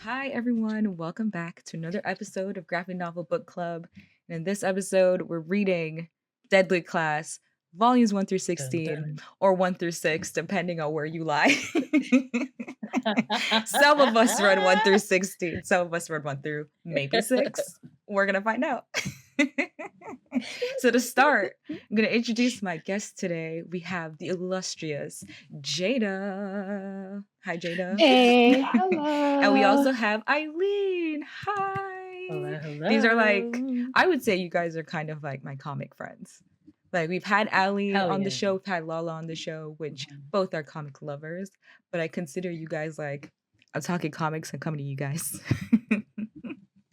Hi, everyone. Welcome back to another episode of Graphic Novel Book Club. And in this episode, we're reading Deadly Class, volumes 1 through Dun, 16, dun. or 1 through 6, depending on where you lie. Some of us read 1 through 16, some of us read 1 through maybe 6. We're going to find out. So, to start, I'm going to introduce my guest today. We have the illustrious Jada. Hi, Jada. Hey, And we hello. also have Aylin. Hi. Hello, These are like, hello. I would say you guys are kind of like my comic friends. Like we've had Ali Hell on the yeah. show, we've had Lala on the show, which both are comic lovers. But I consider you guys like, I'm talking comics and coming to you guys.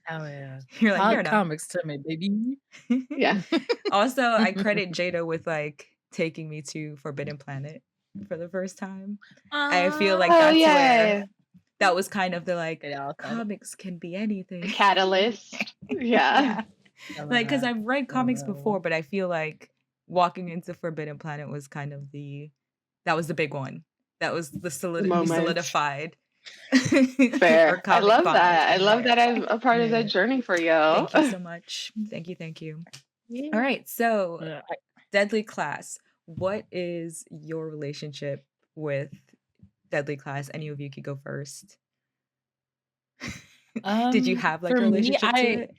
Hell yeah. You're like, you're Talk not. comics to me, baby. Yeah. Also, I credit Jada with like taking me to Forbidden Planet for the first time. I feel like Oh, that's yeah. where that was kind of the like They all said it. comics can be anything. The catalyst. Yeah. I love Like because that. I've read comics Love before, but I feel like walking into Forbidden Planet was kind of that was the big one. That was the we Moment. solidified Fair. our I comic love bond. that. I love that I'm a part of that Yeah. journey for you. Thank you so much. Thank you. Yeah. All right, so Yeah, Deadly Class. What is your relationship with Deadly Class? Any of you could go first. Did you have like for a me, relationship to it?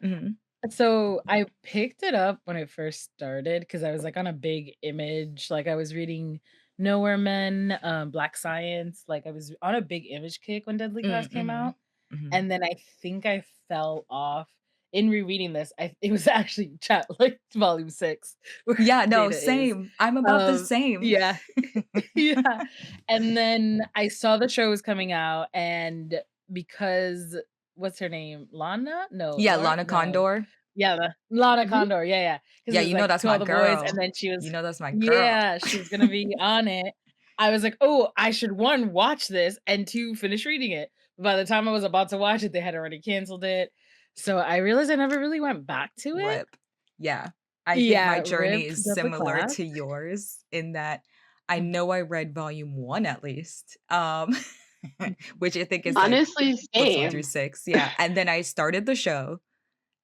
Mhm. so I picked it up when it first started because I was like on a big image. Like I was reading Nowhere Men, Black Science. Like I was on a big image kick when Deadly Class came out. Mhm. And then I think I fell off in rereading this. It was actually like volume 6 where Yeah, no, Jada is. same. I'm about the same. Yeah. Yeah. And then I saw the show was coming out, and because what's her name? Lana? No, Yeah, Lauren? Lana No. Condor. Yeah, the Lana Mhm. Condor. Yeah. Because Yeah, it was you know like that's To my All the Boys, girl. and then she You was know that's my girl. yeah, she was gonna be on it. I was like, oh, I should one watch this and two finish reading it. By the time I was about to watch it, they had already canceled it. So I realized I never really went back to it. Rip. Yeah. I think my Yeah, journey rip is Deadly similar Class. to yours in that I know I read volume 1 at least. Which I think is like Honestly, books 1 through same. 6. Yeah. And then I started the show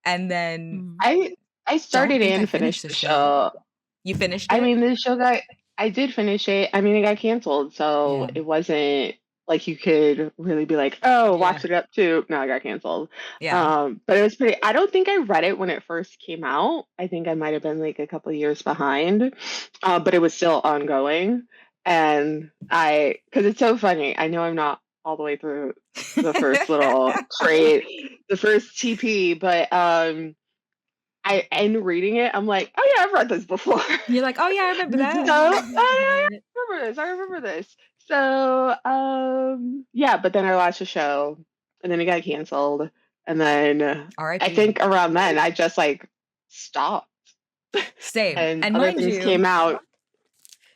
and then Mhm. I don't started think I and finished finished the the show. show. You finished I it? mean, the show got I did finish it. I mean, it got canceled, so Yeah. it wasn't like you could really be like, "Oh, Yeah. watch it up too." No, it got canceled. Yeah. But it was pretty. I don't think I read it when it first came out. I think I might have been like a couple of years behind, but it was still ongoing. And because it's so funny. I know I'm not all the way through the first little trade, the first TP, but I end reading it. I'm like, oh yeah, I've read this before. You're like, "Oh yeah, I remember So, that." oh, yeah, I remember this. I remember this. So, yeah, but then I watched the show, and then it got canceled, and then I R.I.P. think around then I just like stopped, Same. and And other mind things you, came out.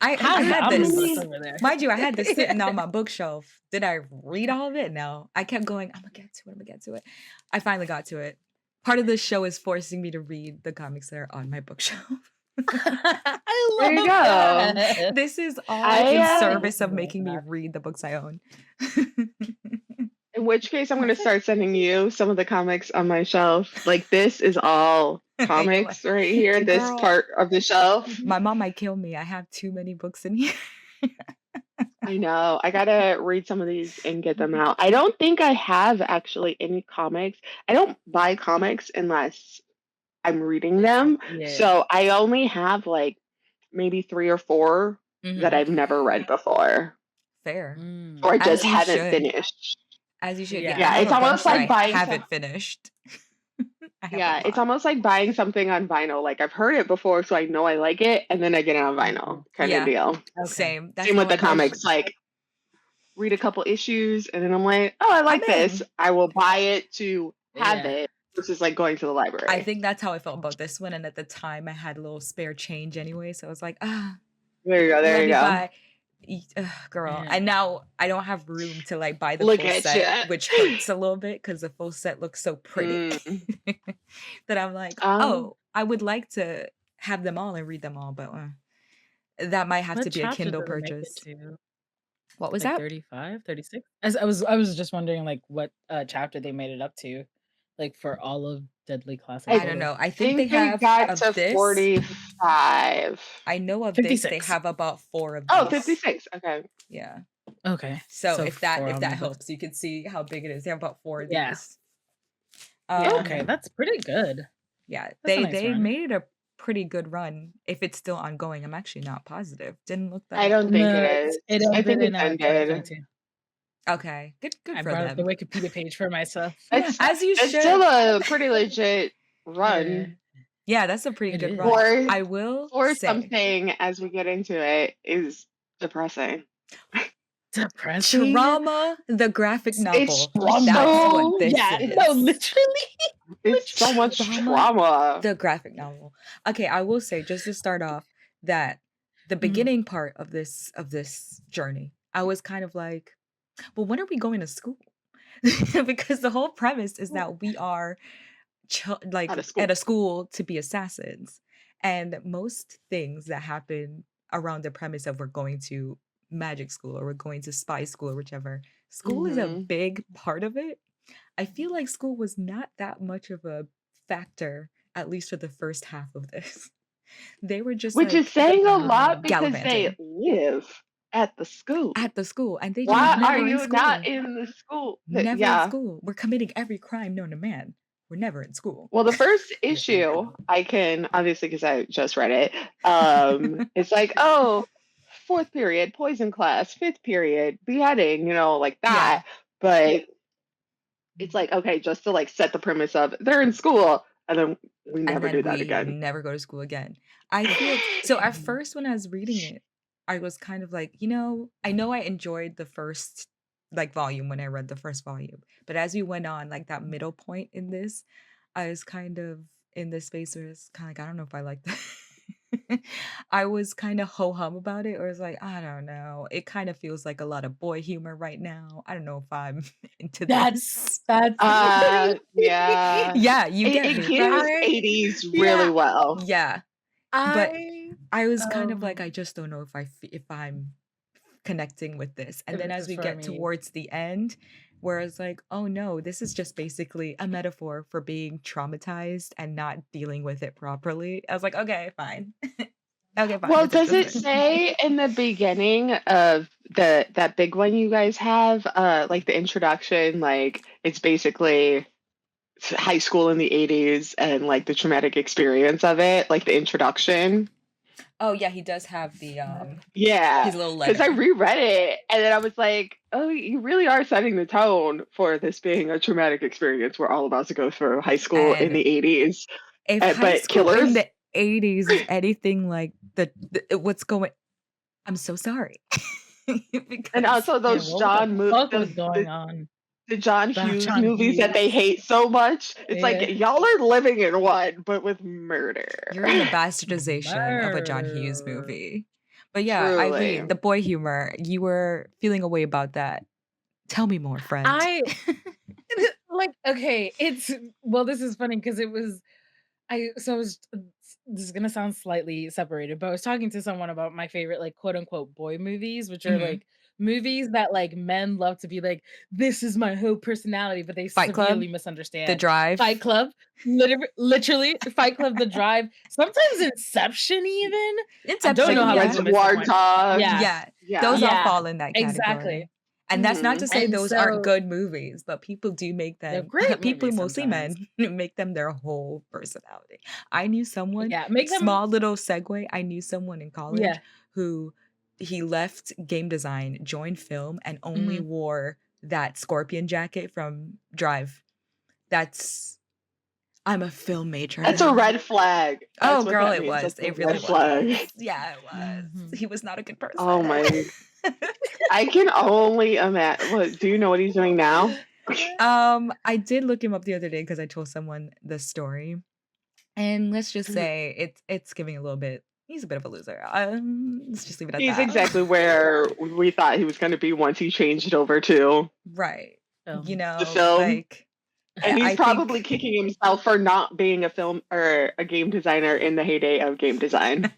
I How's had how many books this. over there? Mind you, I had this sitting Yeah. on my bookshelf. Did I read all of it? No. I kept going, I'm gonna get to it. I finally got to it. Part of the show is forcing me to read the comics that are on my bookshelf. I There you love go. that. This is all I in I service of love making me that. read the books I own. In which case, I'm going to start sending you some of the comics on my shelf. Like this is all You're like, comics right here. This girl, part of the shelf. my mom might kill me. I have too many books in here. I know. I gotta read some of these and get them out. I don't think I have actually any comics. I don't buy comics unless I'm reading them. Yeah. So I only have like maybe 3 or 4 that Mhm. I've never read before, Fair. or I As just you haven't should. finished. As you should. Yeah, I Yeah. Yeah, have it's a bunch almost that like I buying some. haven't finished. I have a Yeah, it's lot. almost like buying something on vinyl. Like I've heard it before, so I know I like it, and then I get it on vinyl, kind of Yeah, deal. Okay. same. That's Same with how the I am. comics. Like read a couple issues, and then I'm like, oh, I I'm like this. in. I will buy it to have Yeah. it versus like going to the I library. think that's how I felt about this one. And at the time, I had a little spare change anyway. So I was like, There you go. There let you me go. buy. Girl. Yeah. And now I don't have room to like buy the Look full at you. set, which hurts a little bit because the full set looks so pretty Mm. that I'm like, Um, oh, I would like to have them all and read them all, but that might have to What be a chapter Kindle did it make it purchase. to? What was Like that? 35, 36. As I was just wondering like what chapter they made it up to, like for all of Deadly Class in I I don't total. know. I think they think they have got of to this. 45. I know of this. They 56. have about 4 of Oh, these. 56. Okay. Yeah. Okay. So So if that 4 if that omnibus. helps, you can see how big it is. They have about 4 of Yeah. these. Yeah. Okay, that's pretty good. Yeah, That's a nice they run. made it a pretty good run. If it's still ongoing, I'm actually not positive. Didn't look that I up. don't think it No, is. it I think ended in it's ended. 2022. Okay, good I for brought up the them. Wikipedia page for myself. As you It's still should. a pretty legit Yeah, run Yeah, that's a pretty it good run. is. for I will for say, something as we get into it is depressing. Depressing? Trauma, the graphic It's novel. That's Trauma. what so this Yeah, no, is. literally. it's so much Trauma, trauma. the graphic novel. Okay, I will say just to start off that the Mhm. beginning part of this journey, I was kind of like, well, when are we going to school? Because the whole premise is that we are Out like of at school. a school to be assassins, and most things that happen around the premise of we're going to magic school or we're going to spy school or whichever, school is a Hmm. big part of it. I feel like school was not that much of a factor, at least for the first half of this. They were just Which is like saying a lot because they gallivanting live at the school. at the school, and they just Yeah. Why are never in you not school. in the school? Never in Yeah. school. We're committing every crime known to man. We're never in school. Well, the first Exactly. issue I can obviously because I just read it. It's like, oh, fourth period, poison class, fifth period, beheading, like Yeah. that. But it's like, okay, just to like set the premise of they're in school, and then we And never do then that we again. never go to school again. I feel so at Mhm. first when I was reading it, I was kind of like, I know I enjoyed the first like volume when I read the first volume. But as we went on, like that middle point in this, I was kind of in this space where it's kind of like, I don't know if I like that. I was kind of ho hum about it, or it's like, I don't know. It kind of feels like a lot of boy humor right now. I don't know if I'm into this. That's Yeah. Yeah, you get It me, gives right? 80s really yeah, well. Yeah. But I I was kind of like, I just don't know if I'm connecting with this. And if then this as is we for get me. towards the end, where it's like, oh no, this is just basically a metaphor for being traumatized and not dealing with it properly. I was like, okay, fine. Okay, fine. Well, It's does it interesting. say in the beginning of that big one you guys have, like the introduction, like it's basically high school in the 80s and like the traumatic experience of it, like the introduction? Oh yeah, he does have the Yeah, his little because I letter. reread it and then I was like, oh, you really are setting the tone for this being a traumatic experience we're all about to go through high school in And the 80s. if high But school in killers, the 80s is anything like what's going, I'm so sorry. and Because also Yeah, those what the John, fuck was going on? the John That Hughes John movies that they Hughes. hate so much. It's like Yeah. y'all are living in one, but with murder. you're in the bastardization of a John Hughes Murder. movie. But yeah, Truly. Eileen, the boy humor, you were feeling a way about that. Tell me more, friend. I like okay, it's well, this is funny because it was I was this is gonna sound slightly separated, but I was talking to someone about my favorite like quote unquote boy movies, which are Mhm. like movies that like men love to be like, this is my whole personality, but they Fight Club, severely The misunderstand. Fight Drive. Club, literally Fight Club, The Drive, sometimes Inception even. I don't know Inception, how yeah. people miss that Reservoir one. Yeah, Dogs. Yeah, those Yeah. all yeah, fall in that exactly. category. And that's not Hmm. to say And those aren't so good movies, but people do make they're them great people, movies mostly sometimes. men, make them their whole personality. I knew someone, Yeah, make them small little segue, I knew someone in college yeah. who he left game design, joined film, and only Mhm. wore that scorpion jacket from Drive. That's I'm a film major That's a now. red flag. Oh, That's what girl, that it means. was. That's a It really red was. flag. Yeah, it was. Mhm. He was not a good person. Oh my. I can only imagine. What, do you know what he's doing now? I did look him up the other day because I told someone the story, and let's just say it's giving a little bit. He's a bit of a loser. Let's just leave it at He's that. exactly where we thought he was going to be once he changed over to Right. Film. the film. Like And he's I probably think kicking himself for not being a film or a game designer in the heyday of game design.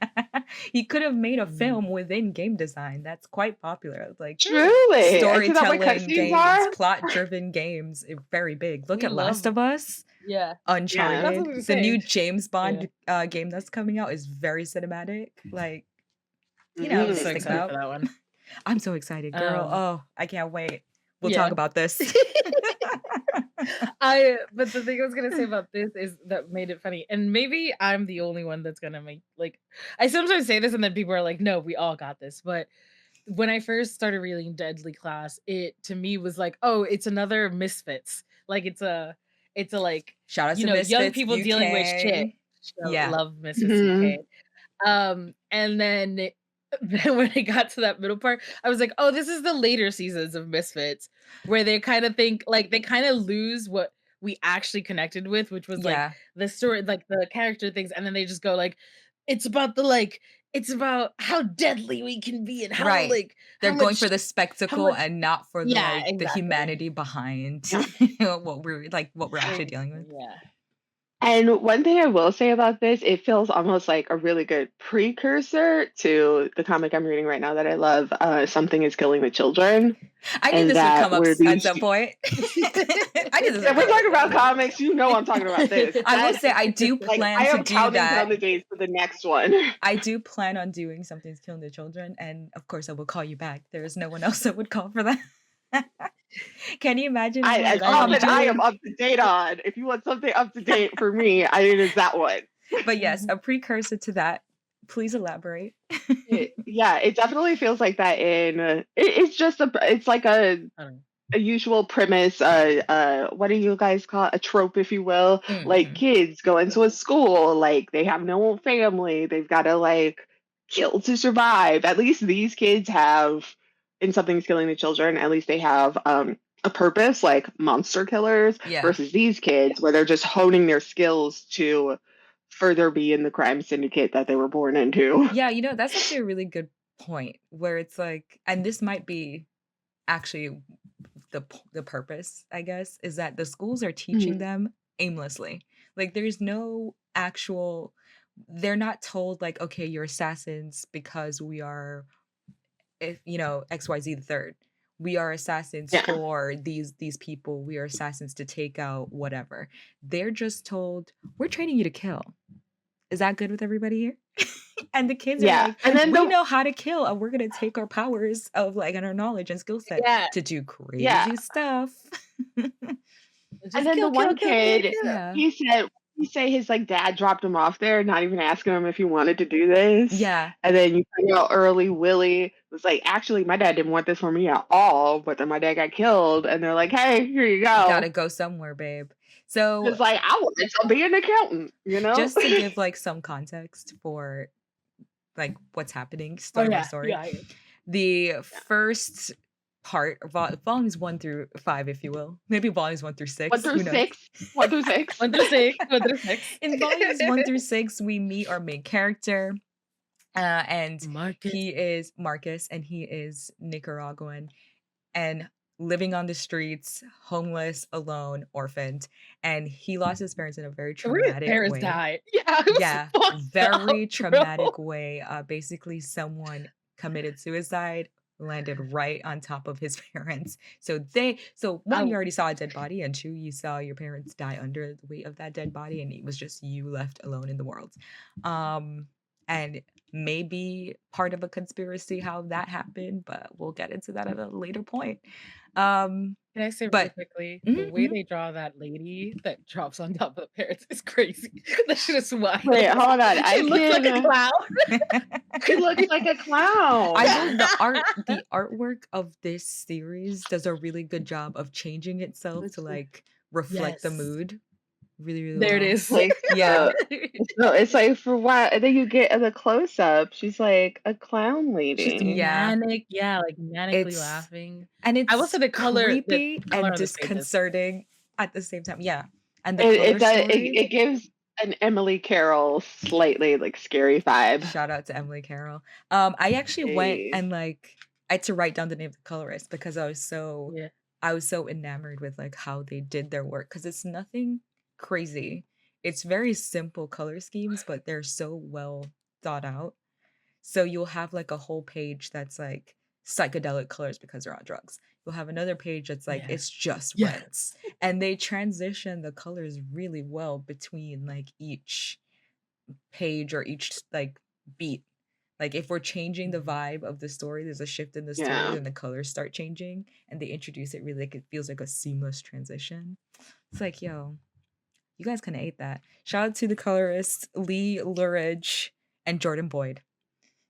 he could have made a Mm. film within game design. That's quite popular. Like Truly. And so that what storytelling cutscenes games, are? plot-driven games, very big. Look We at Last love, of Us, yeah. Yeah. That's what I Uncharted. was The new saying. James Yeah. Bond game that's coming out is very cinematic. Like, you know, I'm things so to think excited about. for that one. I'm so excited, girl. Oh, I can't wait. We'll talk Yeah. about this. But the thing I was gonna say about this is that made it funny, and maybe I'm the only one that's gonna make like I sometimes say this and then people are like, no, we all got this. But when I first started reading Deadly Class, it to me was like, oh, it's another Misfits. Like it's a like, Shout out you to know, young Misfits people dealing with shit. UK. So, Yeah. love Misfits Mhm. UK. And then when I got to that middle part, I was like, oh, this is the later seasons of Misfits where they kind of think like they kind of lose what we actually connected with, which was like Yeah. the story, like the character things, and then they just go like, it's about the like, it's about how deadly we can be and how Right. like They're how going much for the spectacle much- and not for the yeah, like the exactly. humanity behind what we're actually dealing with. Yeah. And one thing I will say about this, it feels almost like a really good precursor to the comic I'm reading right now that I love, Something is Killing the Children. I knew And this would that come up where at these some point. I knew this If would we're come talking up. about comics, you know I'm talking about this. I will That- say I do like plan I to am do counting down that. the days for the next one. I do plan on doing Something's Killing the Children, and of course I will call you back. There is no one else that would call for that. Can you imagine? I'm like, As oh, I'm something I am doing. up to date on. If you want something up to date for me, it is that one. But yes, a precursor to that. Please elaborate. Yeah, it definitely feels like that. It's just it's like I don't know. a usual premise. What do you guys call it? A trope, if you will. Like Mhm. kids go into a school, like they have no family, they've got to like kill to survive. At least these kids have, in Something's Killing the Children, at least they have a purpose, like monster killers, Yeah. versus these kids where they're just honing their skills to further be in the crime syndicate that they were born into. Yeah, you know, that's actually a really good point where it's like, and this might be actually the purpose, I guess, is that the schools are teaching Mhm. them aimlessly. Like there's no actual, they're not told like, okay, you're assassins because we are, if you know, XYZ the third. We are assassins Yeah. for these people. We are assassins to take out whatever. They're just told, we're training you to kill. Is that good with everybody here? And the kids are Yeah. like, And then we the know how to kill, and we're gonna take our powers of like and our knowledge and skill set Yeah. to do crazy Yeah. stuff. Just And then kill, the one kill, kill, kill, kid, kill. Yeah. he say his like dad dropped him off there, not even asking him if he wanted to do this. Yeah. And then you find out early Willie was like, actually, my dad didn't want this for me at all, but then my dad got killed, and they're like, hey, here you go. Gotta go somewhere, babe. So It's like I wanted to be an accountant, you know? just to give like some context for like what's happening story by story. Yeah. The first part, volumes 1 through 5, if you will, maybe volumes 1 through 6. 1 through who knows? 6. 1 through 6. 1 through 6. 1 through 6. In volumes 1 through 6, we meet our main character, and Marcus. he is Marcus, and he is Nicaraguan, and living on the streets, homeless, alone, orphaned, and he lost his parents in a very The way his traumatic parents way. died. Yeah, it was Yeah, fucked very up, traumatic bro. way. Basically, someone committed suicide, landed right on top of his parents. So one, you already saw a dead body, and 2, you saw your parents die under the weight of that dead body, and it was just you left alone in the world. And maybe part of a conspiracy how that happened, but we'll get into that at a later point. Can I say really But quickly, mhm, the way mhm. they draw that lady that drops on top of the parents is crazy. That shit is wild. Wait, hold on. She looks like a clown. He looks like a clown. I will, the artwork of this series does a really good job of changing itself to like reflect the Yes. mood really, really There it well. is. Yeah. No, it's like for what? And then you get the close up. She's like a clown She's lady. Yeah. manic, like manically It's laughing. and it's I will say the color creepy color and on the pages. disconcerting at the same time. Yeah. And the color It story. it gives an Emily Carroll slightly like scary vibe. Shout out to Emily Carroll. I actually went Hey. and like I had to write down the name of the colorist because I was so Yeah. I was so enamored with like how they did their work because it's nothing crazy. It's very simple color schemes, but they're so well thought out. So you'll have like a whole page that's like psychedelic colors because they're on drugs. You'll have another page that's like Yeah. it's just Yeah. reds. And they transition the colors really well between like each page or each like beat. Like if we're changing the Mhm. vibe of the story, there's a shift in the story, Yeah. then the colors start changing and they introduce it really like it feels like a seamless transition. It's like, yo, you guys kind of ate that. Shout out to the colorists Lee Loughridge and Jordan Boyd.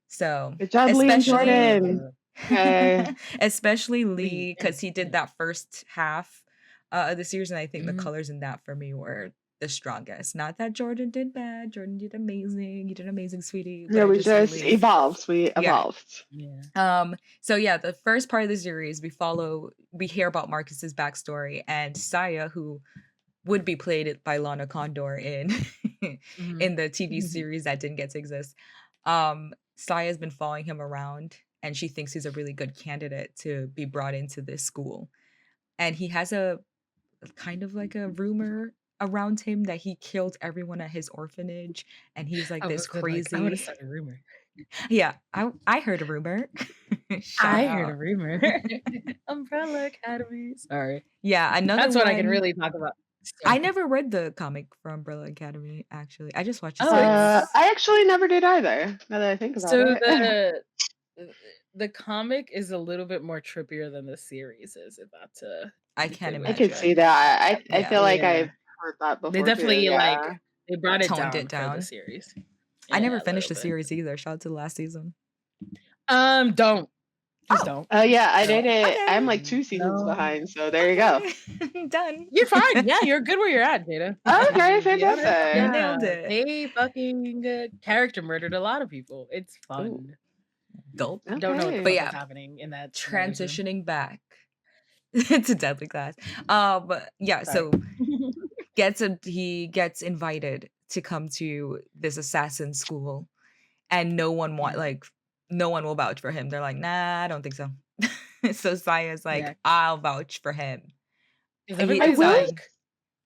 So Good job, Lee and especially Jordan. Okay. especially Lee Lee and because he did Jordan. that first half of the series, and I think the Mhm. colors in that for me were the strongest. Not that Jordan did bad. Jordan did amazing. You did amazing, sweetie. But Yeah, I we just just really evolved. We yeah. evolved. Yeah. So yeah, the first part of the series we hear about Marcus's backstory and Saya, who would be played by Lana Condor in Mhm. in the TV series that didn't get to exist. Saya's been following him around and she thinks he's a really good candidate to be brought into this school. And he has a kind of like a rumor around him that he killed everyone at his orphanage and he's like I this was gonna like, I would have crazy. started a rumor. Yeah, I heard a rumor. Shout I heard a out. rumor. Umbrella Academy. Sorry. Yeah, another That's what I can one. really talk about. I Sorry. never read the comic for Umbrella Academy, actually. I just watched the Oh, series. I actually never did either. Now that I think about So it. the comic is a little bit more trippier than the series is, if that's I be can't clear I with you. could see imagine. that. I Yeah. feel like Yeah. I've heard that They before too. definitely like Yeah. they brought it Toned down it for the down. series. I never Yeah, a finished the little bit. series either. Shout out to the last season. Don't. Just Oh, don't. Yeah, I did Don't. it. I'm like okay. 2 seasons No. behind, so there you go. Okay. Done. You're fine. Yeah, you're good where you're at, Jada. Okay, To be honest, fantastic. yeah, Nailed it. they fucking character murdered a lot of people. It's Ooh, fun. Gulp. Don't know what the okay. But fuck yeah, is happening in that room. transitioning back to Deadly Class. Yeah, Sorry. so he gets invited to come to this assassin school and no one will vouch for him. They're like, nah, I don't think so. So Saya's like, Yeah, I'll vouch for him. because He, I everybody's it's will like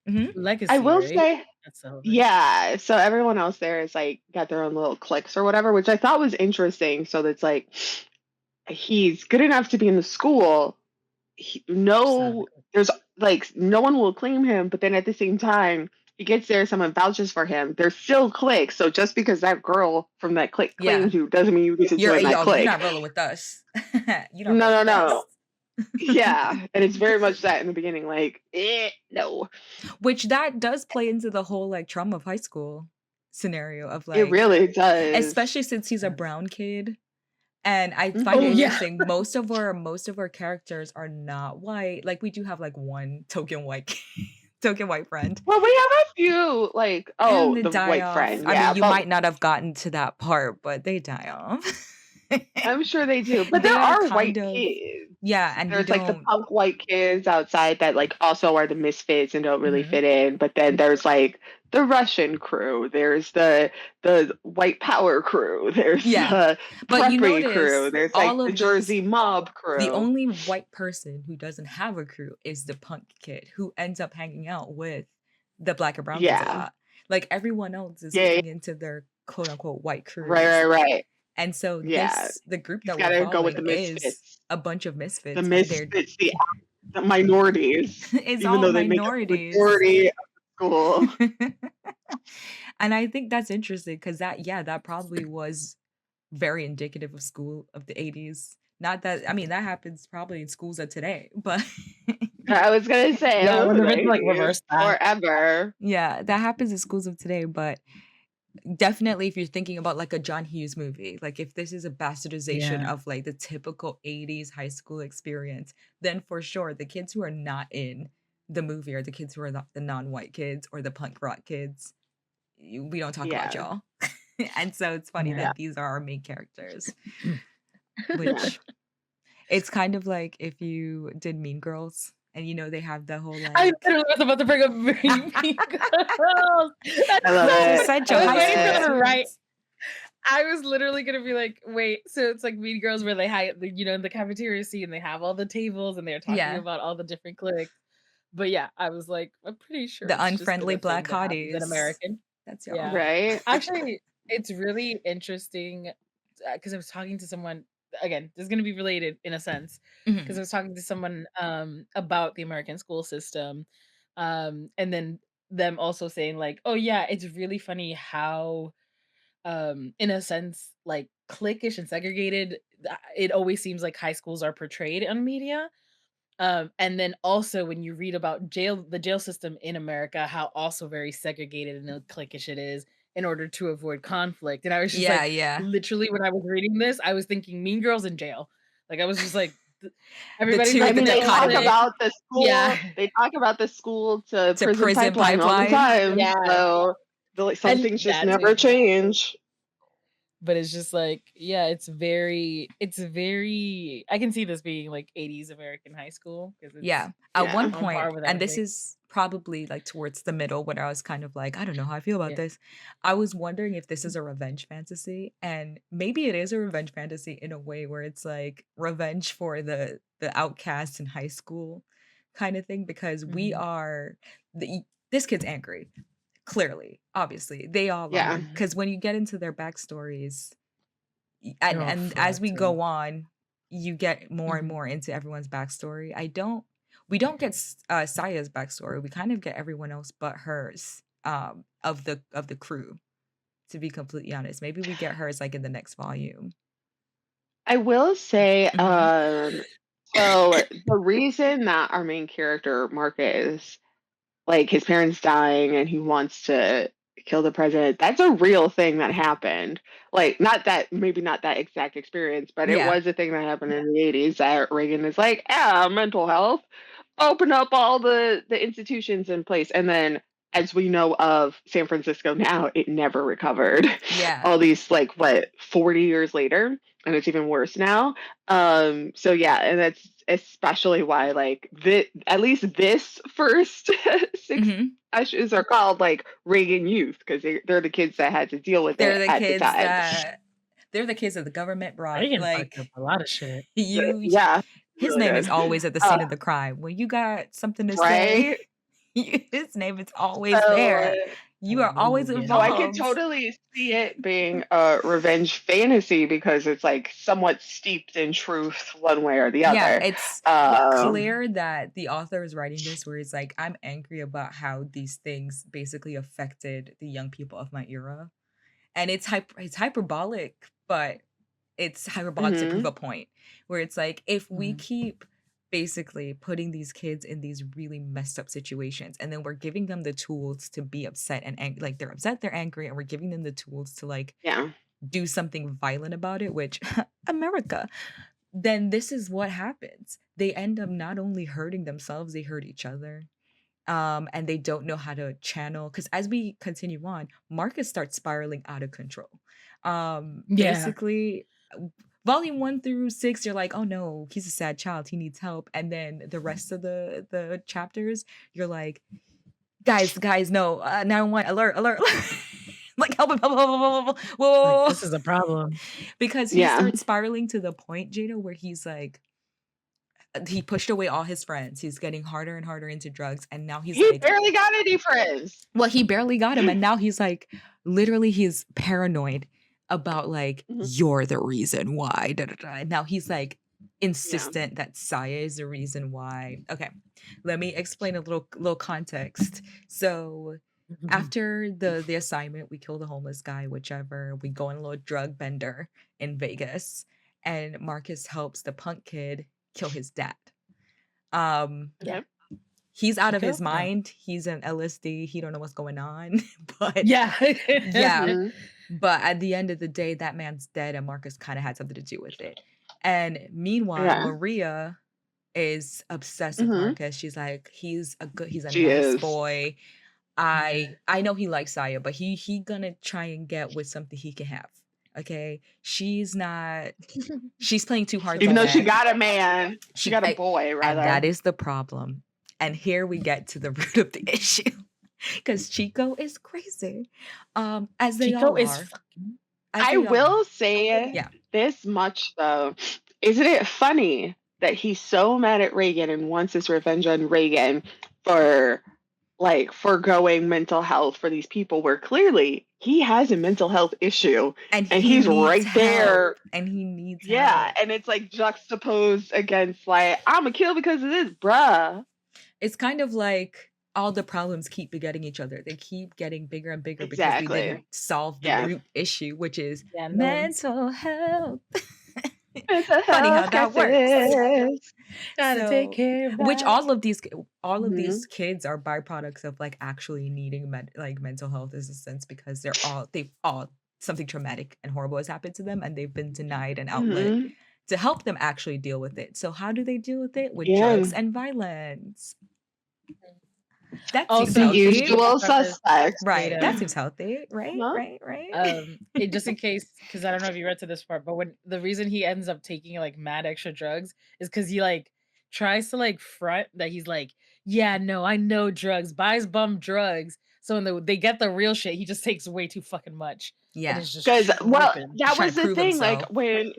mhm. legacy, I will right? say, That's the whole thing. yeah, so everyone else there is like got their own little cliques or whatever, which I thought was interesting. So that's like he's good enough to be in the school. Just not in the clip. There's like no one will claim him, but then at the same time, he gets there, someone vouches for him. There's still cliques. So just because that girl from that clique Yeah. claims you doesn't mean you get to You're join that you're clique. not rolling with us. You don't No, roll no, with no. us. Yeah, and it's very much that in the beginning, like, no. Which that does play into the whole like trauma of high school scenario of It like, really does. especially since he's a Yes. brown kid. And I find Oh it yeah. interesting. Most of our characters are not white. Like we do have like one token white friend. Well, we have a few, like, And they the die white off. friend, I yeah, mean, you but might not have gotten to that part, but they die off. I'm sure they do. But They there are are white kind of kids. yeah, and you There's like the don't punk white kids outside that like also are the misfits and don't really mhm. fit in. But then there's like the Russian crew. There's the white power crew. There's Yeah. the But you preppy crew. notice There's like all the of those Jersey mob the crew. only white person who doesn't have a crew is the punk kid who ends up hanging out with the black and brown kids a Yeah. lot. Like everyone else is Yeah. fitting into their quote unquote white Right, crews. right. And so Yeah. the group He's that we're gotta go with the following is misfits. a bunch of The misfits, but misfits, the minorities. it's Even all though they make up the minorities. majority of the school. And I think that's interesting because that probably was very indicative of school of the 80s. Not that I mean that happens probably in schools of today, but I was gonna say, Yeah, I those wonder are if the it's like 80s reverse that. forever. yeah, that happens in schools of today. But definitely, if you're thinking about like a John Hughes movie, like if this is a bastardization Yeah. of like the typical 80s high school experience, then for sure the kids who are not in the movie are the kids who are the non-white kids or the punk rock kids. We don't talk about Yeah. y'all. And so it's funny Yeah. that these are our main characters, which it's kind of like if you did Mean Girls and they have the whole I like literally was about to bring up Mean Girls. That's I love so it. said funny. your I was I high waiting love for school them it. to write. experience. I was literally gonna be like, wait, so it's like Mean Girls where they have, in the cafeteria scene, they have all the tables and they're talking Yeah. about all the different cliques. But yeah, I was like, I'm pretty sure The it's just like unfriendly a thing black that happens in hotties. American. That's y'all. Yeah. Right? Actually, it's really interesting because I was talking to someone, again, this is gonna be related in a sense, because Mhm. I was talking to someone about the American school system. And then them also saying like, oh yeah, it's really funny how in a sense, like cliquish and segregated, it always seems like high schools are portrayed on media. And then also when you read about the jail system in America, how also very segregated and cliquish it is in order to avoid conflict. And I was just Yeah, like, yeah. literally, when I was reading this, I was thinking Mean Girls in jail. Like I was just like, The everybody's two I like mean, the they talk clique. dichotomy about the Yeah, school. They talk about the school to to prison prison pipeline all the pipeline. time. yeah, So, some and things just that never too. change. But it's just like, yeah, it's very I can see this being like 80s American high school because it's Yeah. At one Yeah. on par point, with and this everything. is probably like towards the middle when I was kind of like, I don't know how I feel about Yeah. this. I was wondering if this is a revenge fantasy. And maybe it is a revenge fantasy in a way where it's like revenge for the outcasts in high school kind of thing, because we Mhm, are this kid's angry. Clearly, obviously, they all Yeah. are. mhm. Because when you get into their backstories, Oh, and as fuck, we too. go on, you get more and Mhm. more into everyone's backstory. We don't get Saya's backstory. We kind of get everyone else but hers, of the crew. To be completely honest, maybe we get hers like in the next volume. I will say, Hmm. so the reason that our main character, Marcus, like his parents dying and he wants to kill the president, that's a real thing that happened. Like, not that, maybe not that exact experience, but it Yeah, was a thing that happened in the 80s that Reagan is like, yeah, mental health, open up all the institutions in place. And then, as we know of San Francisco now, it never recovered. yeah. All these, like, what, 40 years later, and it's even worse now. So yeah, and that's especially why, like, at least this first six Hmm. issues are called like Reagan Youth, because they're the kids that had to deal with They're it the at the kids time. that they're the kids that the government brought. Reagan fucked up Like a lot of shit. you, Yeah, his really name is did. always at the Uh, scene of the crime. When you got something to say, right. his name is always So, there. You are always Hallelujah. so I could involved. totally see it being a revenge fantasy because it's like somewhat steeped in truth one way or the Yeah, other. it's Um, clear that the author is writing this where he's like, I'm angry about how these things basically affected the young people of my era. And it's hyperbolic, but it's hyperbolic to prove mhm. a point. Where it's like, if we Mhm. keep basically putting these kids in these really messed up situations, and then we're giving them the tools to be upset and like they're upset, they're angry, and we're giving them the tools to like Yeah. do something violent about it, which America, then this is what happens. They end up not only hurting themselves, they hurt each other. And they don't know how to channel, because as we continue on, Marcus starts spiraling out of control. Yeah. Basically, volume 1 through 6, you're like, oh no, he's a sad child, he needs help. And then the rest of the chapters, you're like, guys, no, 911, alert. Like, help, Like, whoa. this is a problem. Because he Yeah. starts spiraling to the point, Jada, where he's like, he pushed away all his friends. He's getting harder and harder into drugs. And now he's He like, barely got any friends. well, he barely got him. And now he's like, literally, he's paranoid about like, Mhm. you're the reason why. Da, da, da. And now he's like Yeah. insistent that Saya is the reason why. Okay. Let me explain a little context. So Mhm. after the assignment, we kill the homeless guy, whichever. We go on a little drug bender in Vegas. And Marcus helps the punk kid kill his dad. Um, Yeah. Okay. he's out of Okay. his mind. He's an LSD. He don't know what's going on. But Yeah. yeah, Mhm. but at the end of the day, that man's dead, and Marcus kind of had something to do with it. And meanwhile, Yeah. Maria is obsessed with Mhm. Marcus. She's like, he's a She nice is. boy. Yeah. I know he likes Saya, but he gonna try and get with something he can have. Okay, she's not. She's playing too hard She's to Even though like, she get. got a man, she got a I, boy and rather. that is the problem. And here we get to the root of the issue, because Chico is crazy, as they Chico all is are. fucking. I will say yeah. this much though. Isn't it funny that he's so mad at Reagan and wants his revenge on Reagan for like foregoing mental health for these people where clearly he has a mental health issue And and he he's needs right there. help. And he needs Yeah, help. and it's like juxtaposed against like I'm a kill because of this, bruh. It's kind of like all the problems keep begetting each other. They keep getting bigger and bigger because we Exactly. didn't solve the Yeah. root issue, which is Yeah, no one's mental health. Mental Funny how health that works. crisis. gotta take So, care of which that. all of these Mhm. kids are byproducts of like actually needing like mental health assistance because they've all something traumatic and horrible has happened to them and they've been denied an outlet Mhm. to help them actually deal with it. So how do they deal with it? With Yeah. drugs and violence. That seems Also, The healthy. just to usual preface suspects. Right. Jada, That seems healthy. Right. Huh? Right. just in case, because I don't know if you read to this part, but when the reason he ends up taking like mad extra drugs is because he like tries to like front that he's like, yeah, no, I know drugs, buys bum drugs. So when they get the real shit, he just takes way too fucking much. And Yeah. it's just Because well, tripping. He's that trying was to the prove thing. Like himself. when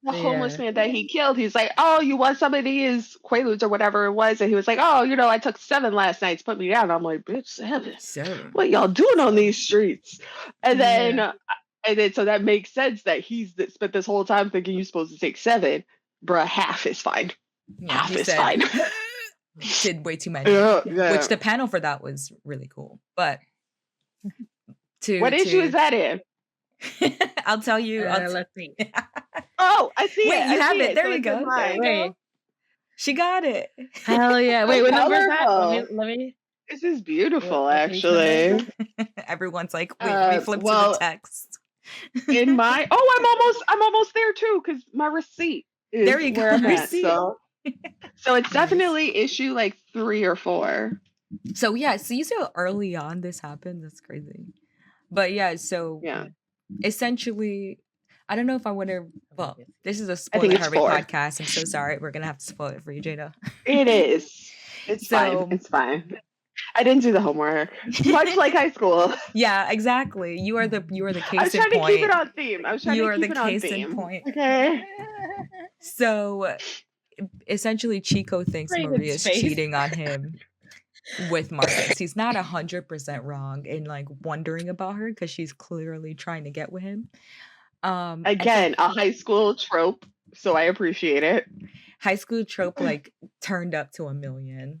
the homeless Yeah. man that he killed, he's like, "Oh, you want some of these Quaaludes or whatever it was?" And he was like, "Oh, I took 7 last night. Put me down." I'm like, "Bitch, 7? So What y'all doing on these streets?" And then, Yeah. so that makes sense that he's spent this whole time thinking you're supposed to take 7, bruh. Half is fine. yeah, Half he is said fine. did way too many. Yeah. Which the panel for that was really cool. But What issue is that in? I'll tell you. Let's see. Oh, I see Wait, it. you I have see it. There So you it's in go. There mine. you Wait. go. She got it. Hell yeah. Wait, So what number is that? colorful. Let me This is beautiful, what page number is actually. that? Everyone's like, wait, let me flip to the Well, text. in my I'm almost there too because my receipt There is you where go. I'm at. Receipt. So it's Nice. definitely issue like 3 or 4. So yeah, so you see how early on this happened? That's crazy. But yeah, so Yeah, essentially, I don't know if I want to. Well, this is a I think spoiler it's heavy 4. podcast. I'm so sorry. We're gonna have to spoil it for you, Jada. It is. It's fine. So It's fine. I didn't do the homework. Much like high school. yeah, exactly. You are the I was case in trying to keep it point. on theme. You are the case in point. Okay. So essentially, Chico thinks Right in Maria's space. cheating on him with Marcus. He's not 100% wrong in like wondering about her because she's clearly trying to get with him. Again, a high school trope, so I appreciate it. High school trope like turned up to 1,000,000.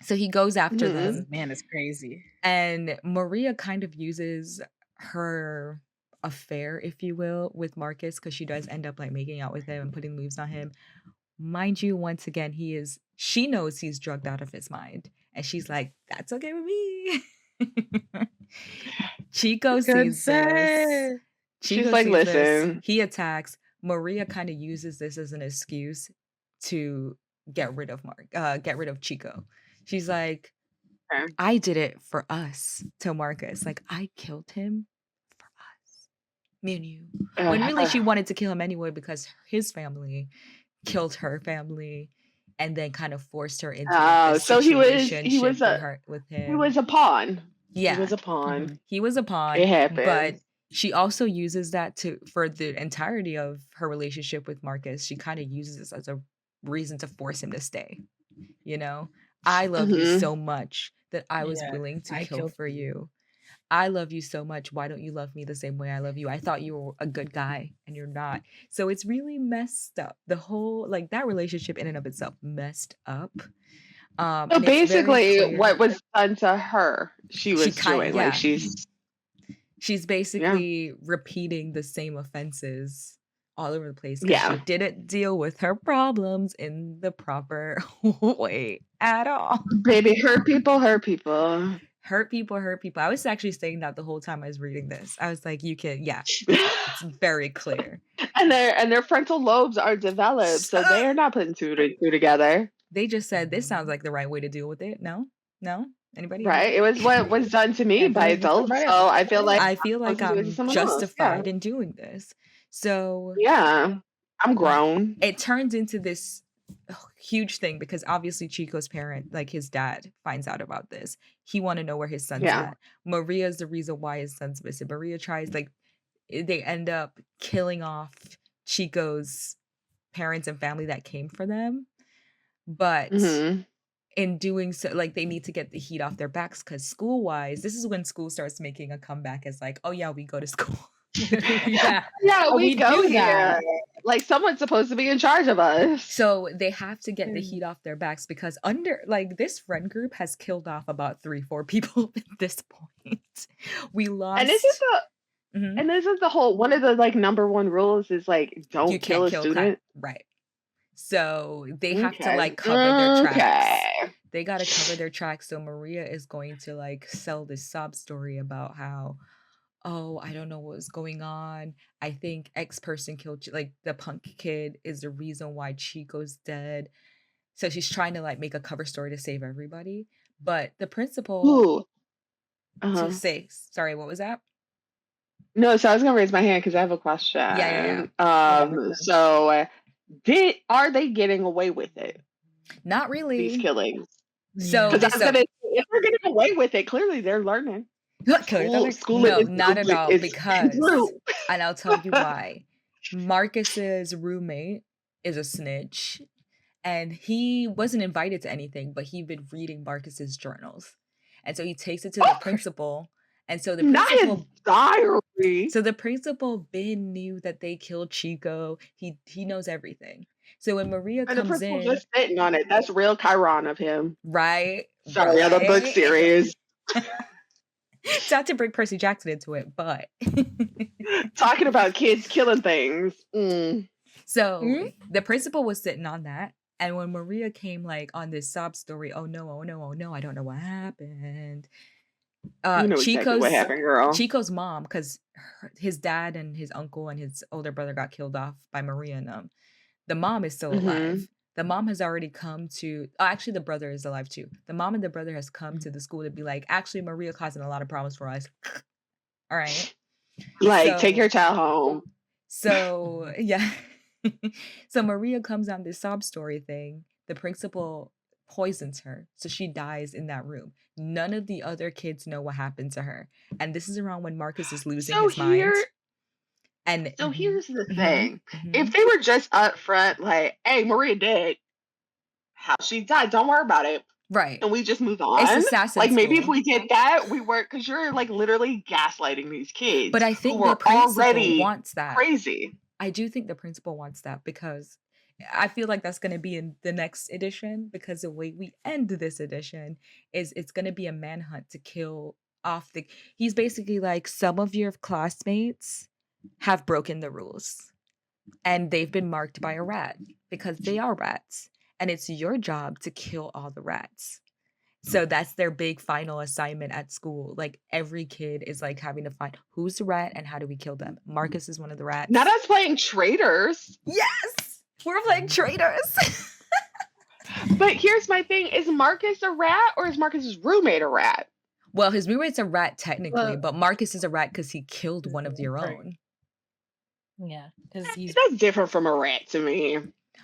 So he goes after Mhm. them, Man, it's crazy. and Maria kind of uses her affair, if you will, with Marcus because she does end up like making out with him and putting moves on him. Mind you, once again, she knows he's drugged out of his mind, and she's like, "That's okay with me." Chico sees this. Consent. She's Chico like, sees this. "Listen." He attacks. Maria kind of uses this as an excuse to get rid of Chico. She's like, Okay. I did it for us to Marcus. Like, I killed him for us. Me and you. When really she wanted to kill him anyway because his family killed her family and then kind of forced her into like, this So he was with him. he was a pawn. Yeah. He was a pawn. Mhm. He was a pawn. It happened. But she also uses that for the entirety of her relationship with Marcus. She kind of uses this as a reason to force him to stay. You know, I love you Mhm. so much that I was Yeah, willing to I kill killed for you. you. I love you so much. Why don't you love me the same way I love you? I thought you were a good guy and you're not. So it's really messed up. The whole like that relationship in and of itself messed up. So And it's very basically, clear. what was done to her, she was doing. yeah. Like She's basically repeating the same offenses all over the place because Yeah. she didn't deal with her problems in the proper way at all. Baby, hurt people, hurt people. Hurt people, hurt people. I was actually saying that the whole time I was reading this. I was like, you can, yeah, it's very clear. And their frontal lobes are developed, so they are not putting two together. They just said this sounds like the right way to deal with it. No? Anybody? Right? It was what was done to me Yeah, by that's what adults. somebody So else- I feel like I feel like supposed to do it to I'm someone else. justified in doing this. So Yeah. I'm grown. it turns into this huge thing because obviously Chico's parent, like his dad, finds out about this. He want to know where his son's Yeah. at. Maria's the reason why his son's missing. Maria tries, like, they end up killing off Chico's parents and family that came for them. But Hmm. in doing so, like, they need to get the heat off their backs because school-wise, this is when school starts making a comeback as like, oh yeah, we go to school. Yeah. Yeah, Oh, we we go do here. that. Like someone's supposed to be in charge of us. So they have to get the Mm. heat off their backs because this friend group has killed off about 3-4 people at this point. We And this is lost. the Mhm. and this is the whole one of the like number one rules is like You don't can't kill a kill student. right. So they have to Okay. like cover their tracks. Okay. They got to cover their tracks. So Maria is going to like sell this sob story about how, oh, I don't know what was going on. I think X person killed like the punk kid is the reason why Chico's dead. So she's trying to like make a cover story to save everybody. But the principal Ooh. to Uh-huh. say, sorry, what was that? No, so I was gonna raise my hand because I have a question. Yeah. So are they getting away with it? Not These really. killings? So Yeah. Because I was gonna say, if they're getting away with it, clearly they're learning. School no, is not at all. is Because, true. and I'll tell you why. Marcus's roommate is a snitch, and he wasn't invited to anything, but he'd been reading Marcus's journals, and so he takes it to the principal, and so the Not his principal. diary. So the principal Ben knew that they killed Chico. He knows everything. So when Maria And the comes principal in, just sitting on it. That's real Chiron of him. right, Sorry, other book right. series. Not to bring Percy Jackson into it, but Talking about kids killing things. so the principal was sitting on that. And when Maria came like on this sob story, oh no, oh no, oh no, I don't know what happened. You know exactly what happened, girl. Chico's mom, because his dad and his uncle and his older brother got killed off by Maria and them. The mom is still alive. The mom has already come to actually the brother is alive too. The mom and the brother has come to the school to be like, actually Maria causing a lot of problems for us. All right. Like, take your child home. So yeah. So Maria comes on this sob story thing. The principal poisons her. So she dies in that room. None of the other kids know what happened to her. And this is around when Marcus is losing his mind. And so here's the thing. If they were just up front, like, hey, Maria dead, how she died, don't worry about it. Right. And we just move on. It's assassin like maybe school. if we did that, we weren't because you're like literally gaslighting these kids. But I think who the principal already wants that. Crazy. I do think the principal wants that because I feel like that's going to be in the next edition because the way we end this edition is it's going to be a manhunt to kill off the. He's basically like, some of your classmates have broken the rules and they've been marked by a rat because they are rats. And it's your job to kill all the rats. So that's their big final assignment at school. Like every kid is like having to find who's the rat and how do we kill them. Marcus is one of the rats. Not us playing traitors. Yes, we're playing traitors. But here's my thing: is Marcus a rat or is Marcus's roommate a rat? Well, his roommate's a rat technically, but Marcus is a rat because he killed one of your own. Yeah, because that's different from a rat to me.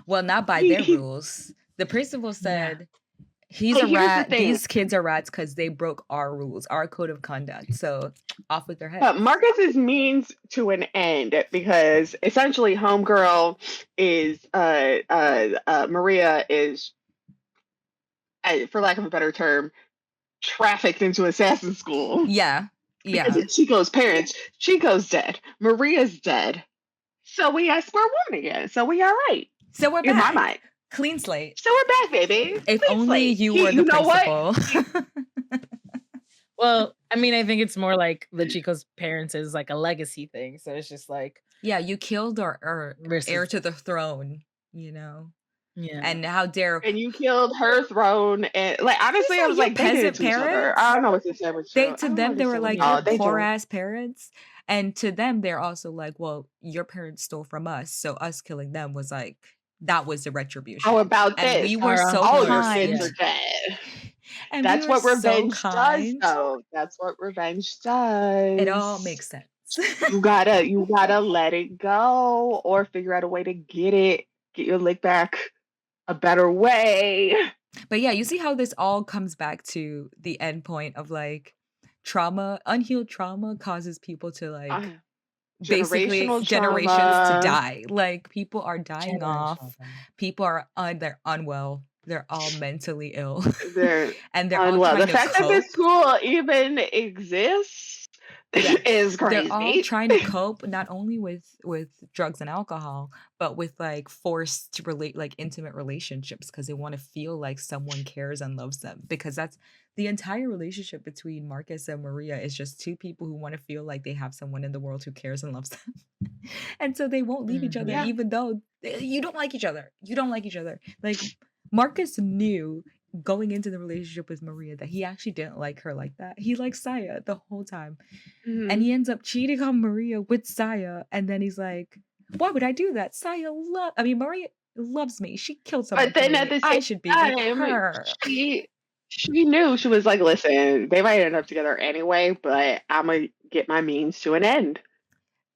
Well, not by their rules. The principal said he's a rat. These kids are rats because they broke our rules, our code of conduct. So off with their heads. But Marcus is means to an end because essentially homegirl is Maria is, for lack of a better term, trafficked into assassin school. Yeah. Because it's Chico's parents. Chico's dead. Maria's dead. So we at square one again. So we all right. So we're back. In my mind. Clean slate. So we're back, baby. If Clean only slate. you were the principal. Well, I mean, I think it's more like the Chico's parents is like a legacy thing. So it's just like, yeah, you killed our heir to the throne, you know. Yeah. And how dare you killed her throne, and like honestly, I was like peasant parents. I don't know what to say. To them, they were like poor ass parents, and to them, they're also like, well, your parents stole from us, so us killing them was like that was the retribution. How about and this? We were so all kind. your sins are dead. And that's what revenge so does, though. That's what revenge does. It all makes sense. you gotta let it go, or figure out a way to get your lick back a better way. But yeah, you see how this all comes back to the end point of like trauma, unhealed trauma causes people to like basically generational generations to trauma. die. Like people are dying off. Generational trauma. People are they're unwell. They're all mentally ill, They're and they're all unwell. The trying to fact that this cope. school even exists Yeah, is they're all crazy. trying to cope not only with drugs and alcohol, but with like forced to relate like intimate relationships because they want to feel like someone cares and loves them. Because that's the entire relationship between Marcus and Maria is just two people who want to feel like they have someone in the world who cares and loves them. And so they won't leave each other, Mhm. Yeah. even though you don't like each other. You don't like each other. Like Marcus knew going into the relationship with Maria that he actually didn't like her like that. He liked Saya the whole time. And Mhm. he ends up cheating on Maria with Saya. And then he's like, why would I do that? Maria loves me. She killed someone But for then at me. the I same should be with time, her. she knew. She was like, "Listen, they might end up together anyway, but I'm gonna get my means to an end."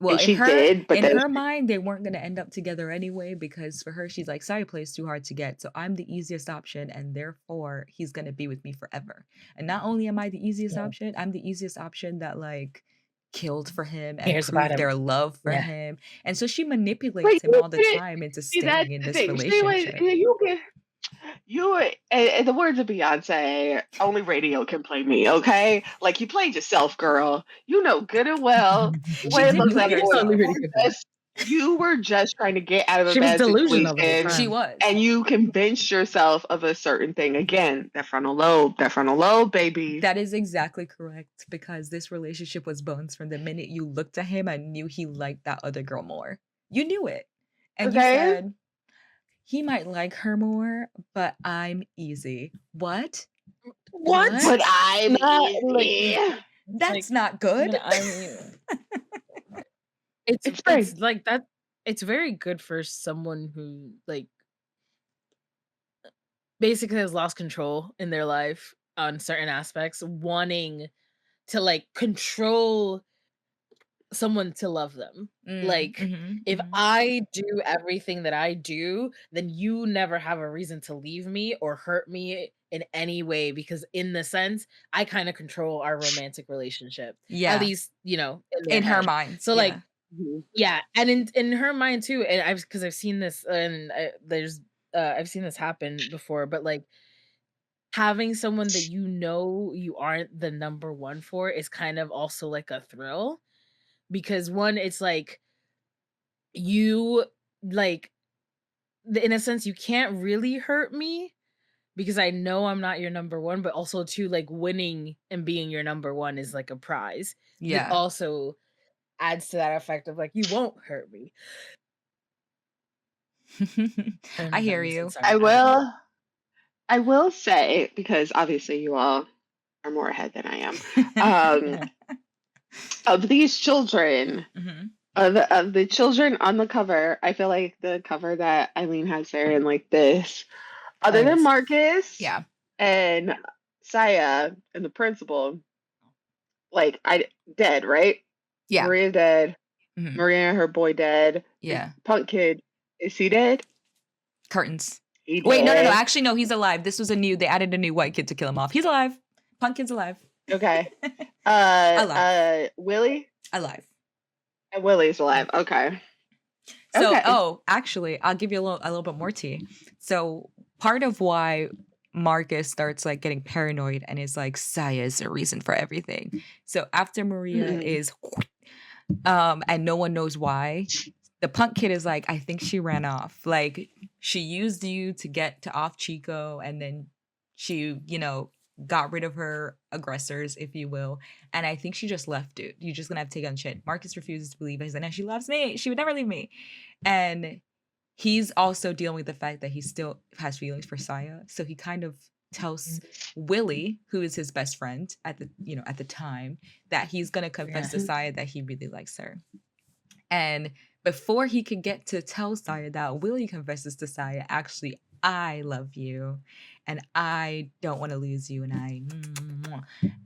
Well, And she did, but in then her mind, they weren't gonna end up together anyway because for her, she's like, Saya plays too hard to get, so I'm the easiest option, and therefore he's gonna be with me forever. And not only am I the easiest Yeah. option, I'm the easiest option that like killed for him and Cares about proved him. their love for Yeah. him. And so she but manipulates him you all the didn't time into see. That's staying in the this thing. She was relationship. you. In the words of Beyonce, only radio can play me. Okay, like you played yourself, girl. You know good and well She what it did looks play like. Only herself. really good for her. You were just trying to get out of a She was bad delusional the whole situation, She time. was. and you convinced yourself of a certain thing. Again, that frontal lobe, baby. That is exactly correct because this relationship was bones from the minute you looked at him and knew he liked that other girl more. You knew it. And you Okay. said, he might like her more, but I'm easy. What? What? But I'm Not like easy. That's like not good. but I mean It's it's great. like that it's very good for someone who like basically has lost control in their life on certain aspects, wanting to like control someone to love them. Like if I do everything that I do, then you never have a reason to leave me or hurt me in any way because in the sense I kind of control our romantic relationship. At Yeah. least, in their In her head. mind. So like Mhm. yeah, and in her mind too, and I've seen this and I've seen this happen before, but like having someone that you aren't the number one for is kind of also like a thrill because one, it's like you like in a sense you can't really hurt me because I know I'm not your number one, but also too like winning and being your number one is like a prize that Yeah. also adds to that effect of like you won't hurt me. I hear you. I will say, because obviously you all are more ahead than I am. Of these children, Mhm. of the children on the cover, I feel like the cover that Aylin has there and like this, other than Yes. Marcus Yeah. and Saya and the principal, like dead, right? Yeah. Maria dead. Mhm. Maria and her boy dead. Yeah. The punk kid, is he dead? Curtains. He Wait, no. dead. Actually, no, he's alive. This was they added a new white kid to kill him off. He's alive. Punk kid's alive. Okay. Alive. Willie? Alive. And Willie's alive. Okay. So, Okay. actually, I'll give you a little bit more tea. So, part of why Marcus starts like getting paranoid and is like, Saya is the reason for everything. So after Maria Mhm. is, and no one knows why, the punk kid is like, I think she ran off. Like she used you to get to off Chico, and then she, got rid of her aggressors, if you will. And I think she just left, dude. You're just gonna have to take on shit. Marcus refuses to believe it. He's like, no, she loves me. She would never leave me. And he's also dealing with the fact that he still has feelings for Saya. So he kind of tells Willie, who is his best friend at the time, that he's gonna confess to Saya that he really likes her. And before he could get to tell Saya that, Willie confesses to Saya, actually, I love you and I don't want to lose you.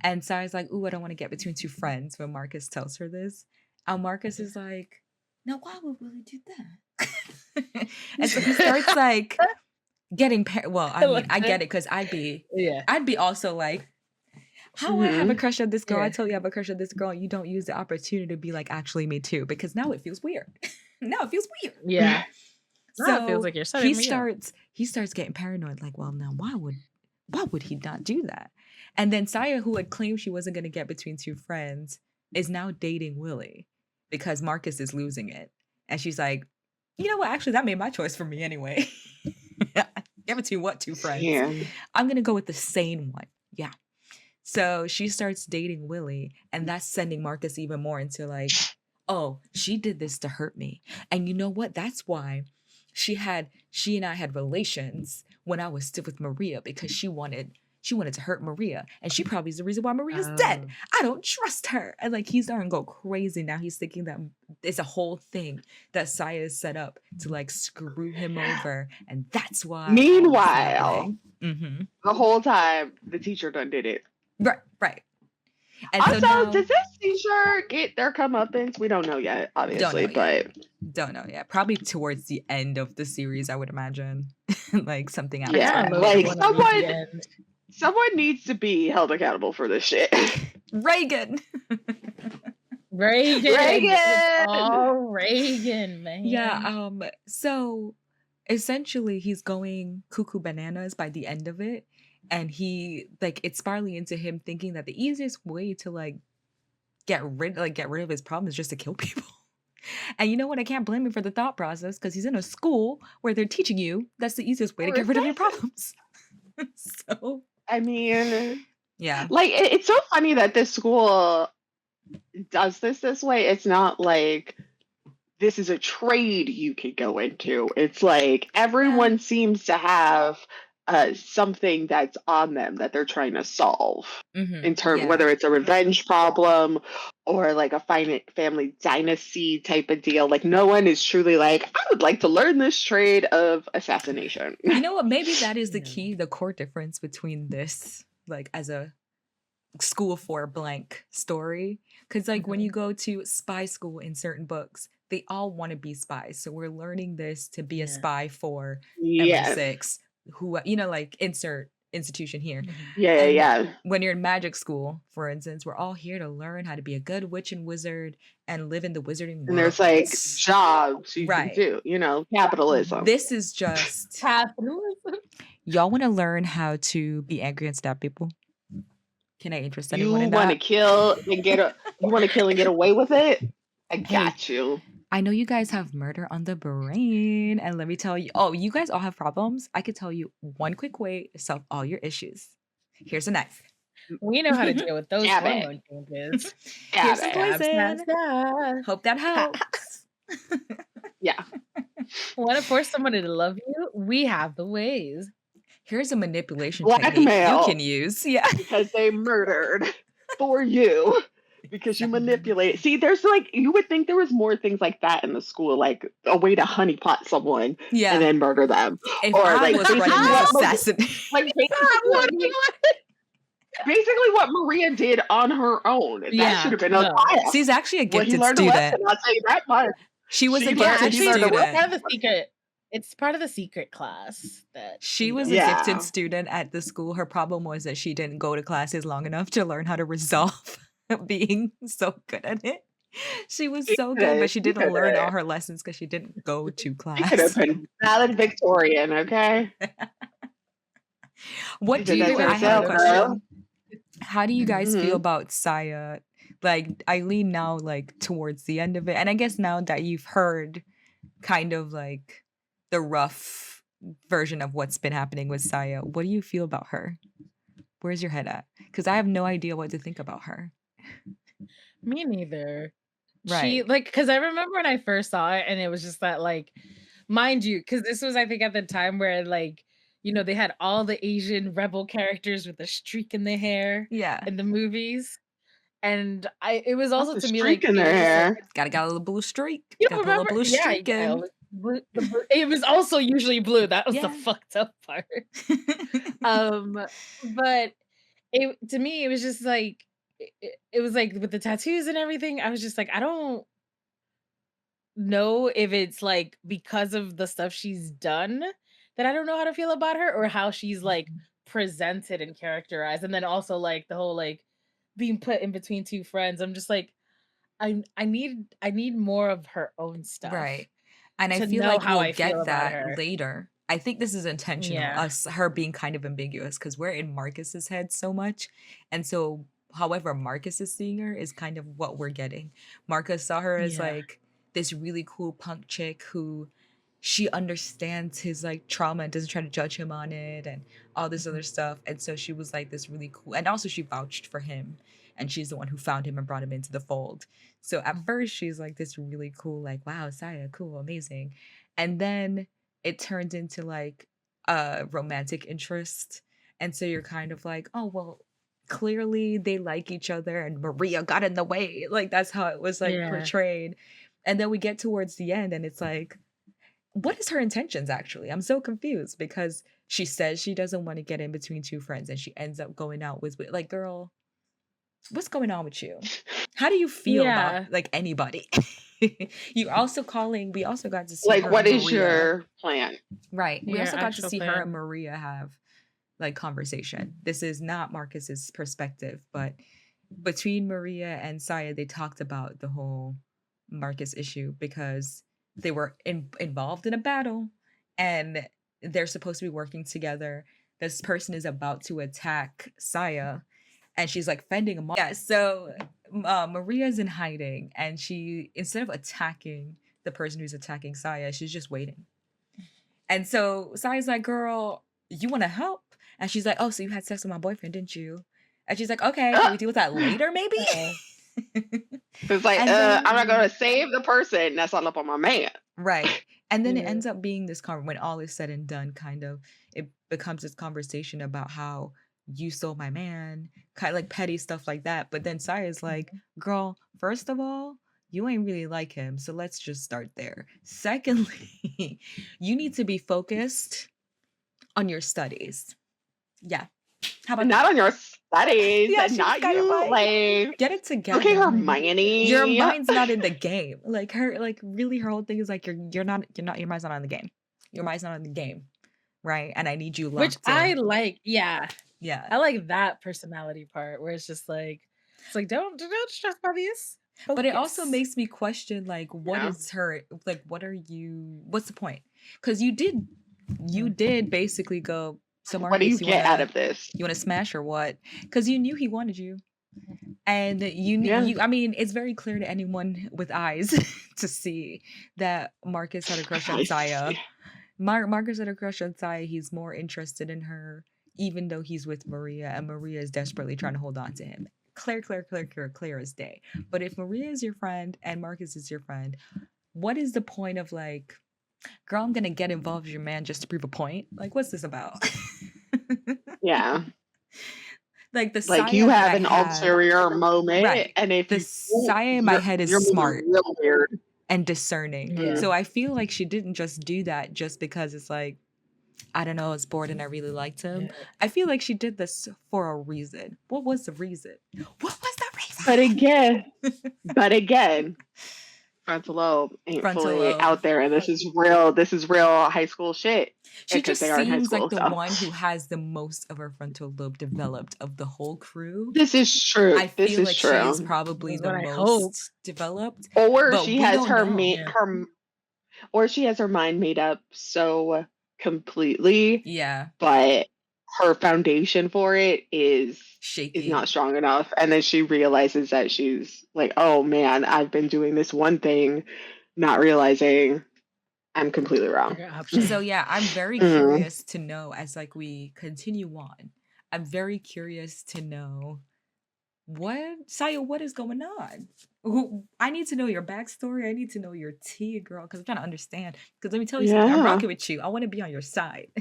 And Saya's like, ooh, I don't want to get between two friends when Marcus tells her this. And Marcus is like, now why would Willie do that? And so he starts like getting well, I mean, I get it because I'd be also like, How I have a Mhm. crush on this girl, I Yeah. tell you I have a crush on this girl, and you don't use the opportunity to be like, actually me too, because now it feels weird. Now it feels weird. Yeah. Now it feels So like you're he setting me up. starts getting paranoid, like, well, now why would he not do that? And then Saya, who had claimed she wasn't gonna get between two friends, is now dating Willie because Marcus is losing it. And she's like, you know what? Actually, that made my choice for me anyway. Get between what two friends? Yeah. I'm gonna go with the sane one. Yeah. So she starts dating Willie, and that's sending Marcus even more into like, oh, she did this to hurt me. And you know what? That's why she and I had relations when I was still with Maria because she wanted to hurt Maria. And she probably is the reason why Maria's dead. Oh. I don't trust her. And like he's starting to go crazy now. He's thinking that it's a whole thing that Saya is set up to like screw him over. And that's why all this is Meanwhile, happening. Mm-hmm. the whole time the teacher done did it. Right. And so Also, now does this teacher get their comeuppance? We don't know yet, don't obviously, know yet. but Don't know yet. Probably towards the end of the series, I would imagine. Like something I after yeah, kinda that. low-key like wanna read the end. someone needs to be held accountable for this shit. Reagan. Reagan. It's Reagan! all Reagan, man. Yeah. So essentially he's going cuckoo bananas by the end of it. And it's spiraling into him thinking that the easiest way to like get rid of his problem is just to kill people. And you know what? I can't blame him for the thought process because he's in a school where they're teaching you that's the easiest way to get rid of your problems. So I mean, yeah. like it's so funny that this school does this way. It's not like this is a trade you could go into. It's like everyone seems to have something that's on them that they're trying to solve in terms Yeah. whether it's a revenge problem or like a family dynasty type of deal. Like no one is truly like, I would like to learn this trade of assassination. You know what? Maybe that is the Yeah. key, the core difference between this, like as a school for blank story. Because like when you go to spy school in certain books, they all want to be spies. So we're learning this to be a Yeah. spy for Yeah. MI6, who like insert institution here. Mhm. Yeah. When you're in magic school, for instance, we're all here to learn how to be a good witch and wizard and live in the wizarding world. And there's like jobs you Right. can do, capitalism. This is just Capitalism. y'all want to learn how to be angry and stab people? Can I interest You anyone in want to that? kill and get away with it? I got you. I know you guys have murder on the brain, and let me tell you. Oh, you guys all have problems. I could tell you one quick way to solve all your issues. Here's a knife. We know how to deal with those Stab it. hormone changes. Here's some Stab it. Stab, poison. stab. Hope that helps. Yeah. Want to force someone to love you? We have the ways. Here's a manipulation technique you Blackmail. can use. Yeah. Because they murdered for you. Because you manipulate. See, there's like, you would think there was more things like that in the school, like a way to honeypot someone Yeah. and then murder them. If Or, I like, was basically running what this Maria- assassination. Like basically what Maria did on her own. That Yeah, should have been no. a class. She's actually a Well, he gifted learned a lesson, student. I'll tell you that much. She was a She gifted learned- she learned a student. lesson. Part of the secret. It's part of the secret class that She you was know. a Yeah. gifted student at the school. Her problem was that she didn't go to classes long enough to learn how to resolve being so good at it. She was so good, but she didn't learn all her lessons because she didn't go to She could have class. been valedictorian, okay? What She do did you? that to I have a herself, girl. question. How do you guys Mhm. feel about Saya? Like Aylin now, like towards the end of it, and I guess now that you've heard kind of like the rough version of what's been happening with Saya, what do you feel about her? Where's your head at? Because I have no idea what to think about her. Me neither. Right. Because I remember when I first saw it, and it was just that, like, mind you, because this was, I think, at the time where, like, they had all the Asian rebel characters with a streak in their hair Yeah. in the movies, and it was also What's a to me streak like in it their was just, like, hair? Got a little blue streak. you Gotta put a little remember? blue Yeah, streak it in. was it was also usually blue. That was the Yeah. fucked up part. But to me, it was just like it was like with the tattoos and everything. I was just like, I don't know if it's like because of the stuff she's done that I don't know how to feel about her, or how she's like presented and characterized, and then also like the whole like being put in between two friends. I'm just like, I need more of her own stuff Right. And I to feel know like how we'll I feel get about that her. later. I think this is intentional, Yeah. her being kind of ambiguous because we're in Marcus's head so much. And so, however, Marcus is seeing her is kind of what we're getting. Marcus saw her as Yeah. like this really cool punk chick who she understands his like trauma and doesn't try to judge him on it and all this Mhm. other stuff. And so she was like this really cool. And also, she vouched for him and she's the one who found him and brought him into the fold. So at Mhm. first she's like this really cool, like, wow, Saya, cool, amazing. And then it turns into like a romantic interest. And so you're kind of like, oh, well, clearly they like each other and Maria got in the way. Like that's how it was like Yeah. portrayed. And then we get towards the end and it's like, what is her intentions actually? I'm so confused because she says she doesn't want to get in between two friends and she ends up going out with like, girl, what's going on with you? How do you feel about Yeah. like anybody? We also got to see Like, her and what is Maria. your plan? Right. We Your also got to actual see her and plan. Maria have like conversation. This is not Marcus's perspective, but between Maria and Saya, they talked about the whole Marcus issue because they were involved in a battle and they're supposed to be working together. This person is about to attack Saya and she's like fending him off. Yeah, so Maria's in hiding and she, instead of attacking the person who's attacking Saya, she's just waiting. And so Saya's like, girl, you want to help? And she's like, oh, so you had sex with my boyfriend, didn't you? And she's like, okay, can we deal with that later, maybe? Yeah. It's like, And I'm not then, gonna save the person that's all up on my man. right. And then it Yeah. ends up being this when all is said and done, kind of, it becomes this conversation about how you stole my man, kind of like petty stuff like that. But then Saya's like, Mhm. girl, first of all, you ain't really like him. So let's just start there. Secondly, you need to be focused on your studies. Yeah. How about Not that? on your studies, Yeah, and she was not kind of you. like, Like, get it okay, together. Your Hermione. mind's not in the game. Like her, like really her whole thing is like your mind's not on the game. Your mind's not on the game. Right. And I need you Which locked I in. like. Yeah. Yeah. I like that personality part where it's just like, it's like, don't stress about this. But it also Focus. makes me question like what Yeah. is her like what's the point? Because you Mhm. did basically go, so What do you Marcus, get out of this? you wanna smash or what? Because you knew he wanted you. And Yeah. I mean, it's very clear to anyone with eyes to see that Marcus had a crush on I Saya. see. Marcus had a crush on Saya. He's more interested in her, even though he's with Maria, and Maria is desperately trying to hold on to him. Clear as day. But if Maria is your friend and Marcus is your friend, what is the point of like, girl, I'm gonna get involved with your man just to prove a point? Like, what's this about? Yeah. Like the Like, Saya you that have I an had, ulterior moment, right? and if The you don't, Saya in my head is you're moving smart real weird. and discerning. Yeah. So I feel like she didn't just do that just because it's like, I don't know, I was bored and I really liked him. Yeah. I feel like she did this for a reason. What was the reason? What was the But reason? again, frontal lobe ain't Frontal fully lobe. out there, and this is real high school shit. She Because just they are in high seems like school, the so one who has the most of her frontal lobe developed of the whole crew. this is true. I This feel is like she is true. probably That's the what I hope. most developed, Or but she we has don't know. Yeah. or she has her mind made up so completely, Yeah, but her foundation for it is shaky. not strong enough, and then she realizes that she's like, oh man, I've been doing this one thing, not realizing I'm completely wrong. Bigger option. So yeah, I'm very Mhm. curious to know as like we continue on. I'm very curious to know what is going on? I need to know your backstory. I need to know your tea, girl, because I'm trying to understand. Because let me tell you something, I'm Yeah. rocking with you. I want to be on your side.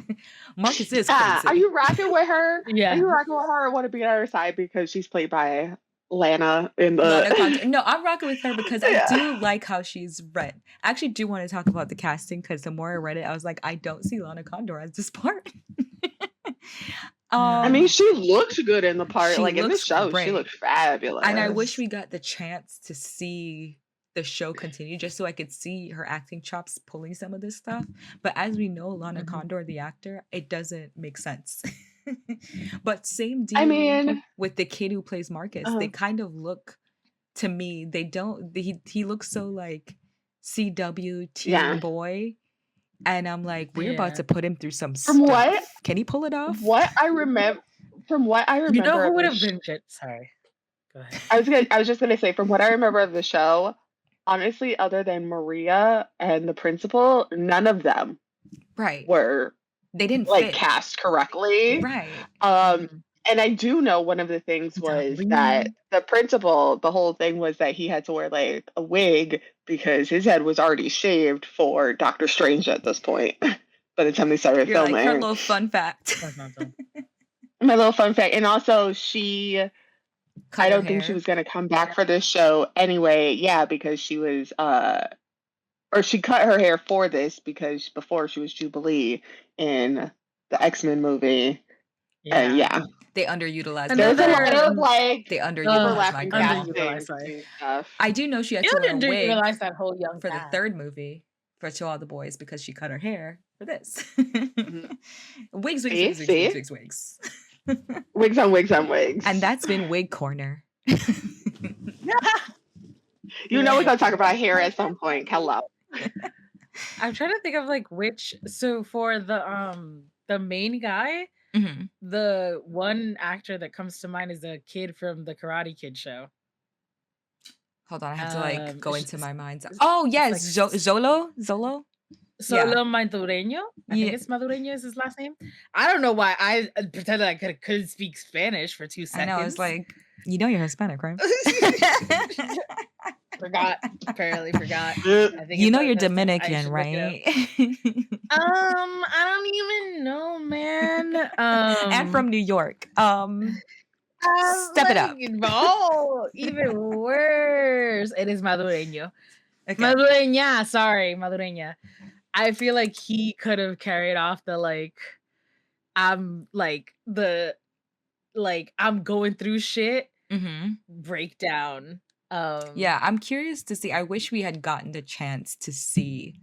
Marcus is Are crazy. you rocking with her? Are Yeah. you rocking with her, or want to be on her side because she's played by Lana in Lana the? Condor. No, I'm rocking with her because I Yeah. do like how she's read. I actually do want to talk about the casting because the more I read it, I was like, I don't see Lana Condor as this part. I mean, she looked good in the part. She Like in the looks show, she great. looked fabulous. And I wish we got the chance to see the show continue just so I could see her acting chops pulling some of this stuff. But as we know, Lana Mhm. Condor, the actor, it doesn't make sense. But same I deal mean, with the kid who plays Marcus. They uh, kind of look to me. They don't. He looks so like CW teen yeah. boy, and I'm like, we're about Yeah. to put him through some From what stuff. Can he pull it off? what I remember from what I You know remember who of would the have been good? Sorry. Go ahead. I was just gonna say, from what I remember of the show, honestly, other than Maria and the principal, none of them Right. were They didn't like fit. cast correctly. Right. Um, Mm. and I do know one of the things was that Darlene. the principal, the whole thing was that he had to wear like a wig because his head was already shaved for Doctor Strange at this point. By the time they started You're like her filming, little fun fact. That's not done. my little fun fact, and also she Cut I her don't think she hair. was going to come back for this show anyway. Yeah, because she was or she cut her hair for this because before she was Jubilee in the X-Men movie. And Yeah. yeah, They underutilized there's a lot Another of like They underutilized my overlapping girl. underutilized, casting sorry. and stuff. I do know she had You to wear a didn't wig realize that whole young for the cast. third movie for To All the Boys because she cut her hair for this. Mhm. Wigs, wigs, See, wigs, wigs, wigs, see, wigs, wigs. wigs on wigs on wigs. And that's been Wig Corner. You know we're gonna talk about hair at some point. Hello. I'm trying to think of like which. So for the main guy, Mhm. the one actor that comes to mind is a kid from the Karate Kid show. Hold on, I have to like go It's, into my mind's. it's, Oh it's yes, like Zolo. Zolo. Yeah. Solo Madureño. I think Yeah. it's Madureño is his last name. I don't know why I pretended I couldn't speak Spanish for 2 I know. seconds. It's like you're Hispanic, right? Forgot. Apparently forgot. Uh, I think You it's know you're I Dominican, should look it up. right? I don't even know, man. And from New York. Step it up. No, even worse. It is Madureño. Okay. Madureña, sorry, Madureña. I feel like he could have carried off the I'm I'm going through shit Mm-hmm. breakdown. Yeah, I'm curious to see. I wish we had gotten the chance to see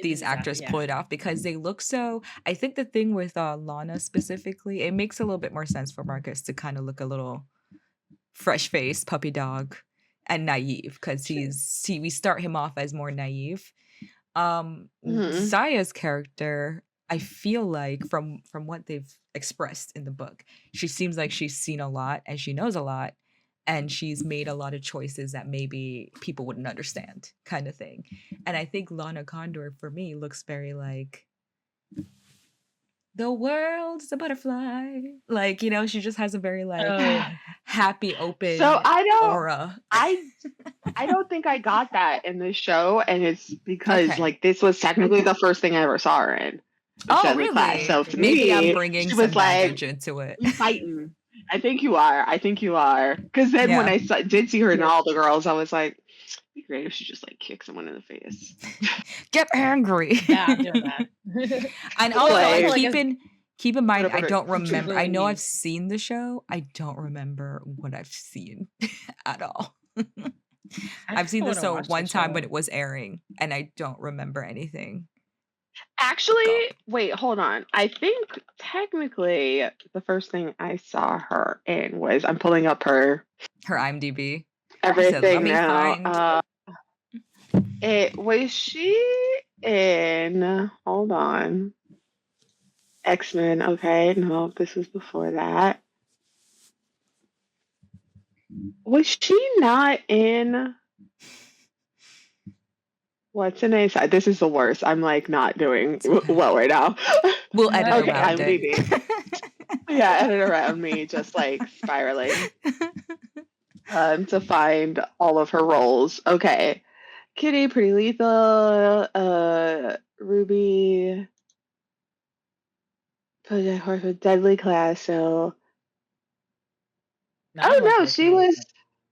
these actors pull it off because they look so. I think the thing with Lana specifically, it makes a little bit more sense for Marcus to kind of look a little fresh faced puppy dog and naive because we start him off as more naive. mhm. Zaya's character, I feel like from what they've expressed in the book, she seems like she's seen a lot and she knows a lot and she's made a lot of choices that maybe people wouldn't understand kind of thing. And I think Lana Condor for me looks very like the world's a butterfly. Like, she just has a very like happy, open So aura. I don't think I got that in this show, and it's because Okay. like this was technically the first thing I ever saw her in. Oh, Deadly Class. really? So to Maybe I'm me, bringing she some was like, baggage into it. "You fighting." I think you are. I think you are. Because then when Yeah. I did see her in All the Girls, I was like, it'd be great if she just like kicked someone in the face. Get angry. Yeah, I'm doing that. And also, Like- keep in mind, I Whatever. don't remember. I know Jubilee. I've seen the show. I don't remember what I've seen at all. I've seen the show one time when it was airing, and I don't remember anything. Actually, wait, hold on. I think technically the first thing I saw her in was I'm pulling up her Her IMDb. everything me now. It was she in hold on. X-Men, okay. No, this was before that. Was she not in what's the name? This is the worst. I'm like not doing well right now. We'll edit Okay, around IMDb. Yeah, edit around me just like spiraling to find all of her roles. Okay. Kitty, Pretty Lethal, Ruby, Project Horse with Deadly Class. So, Now I like no, her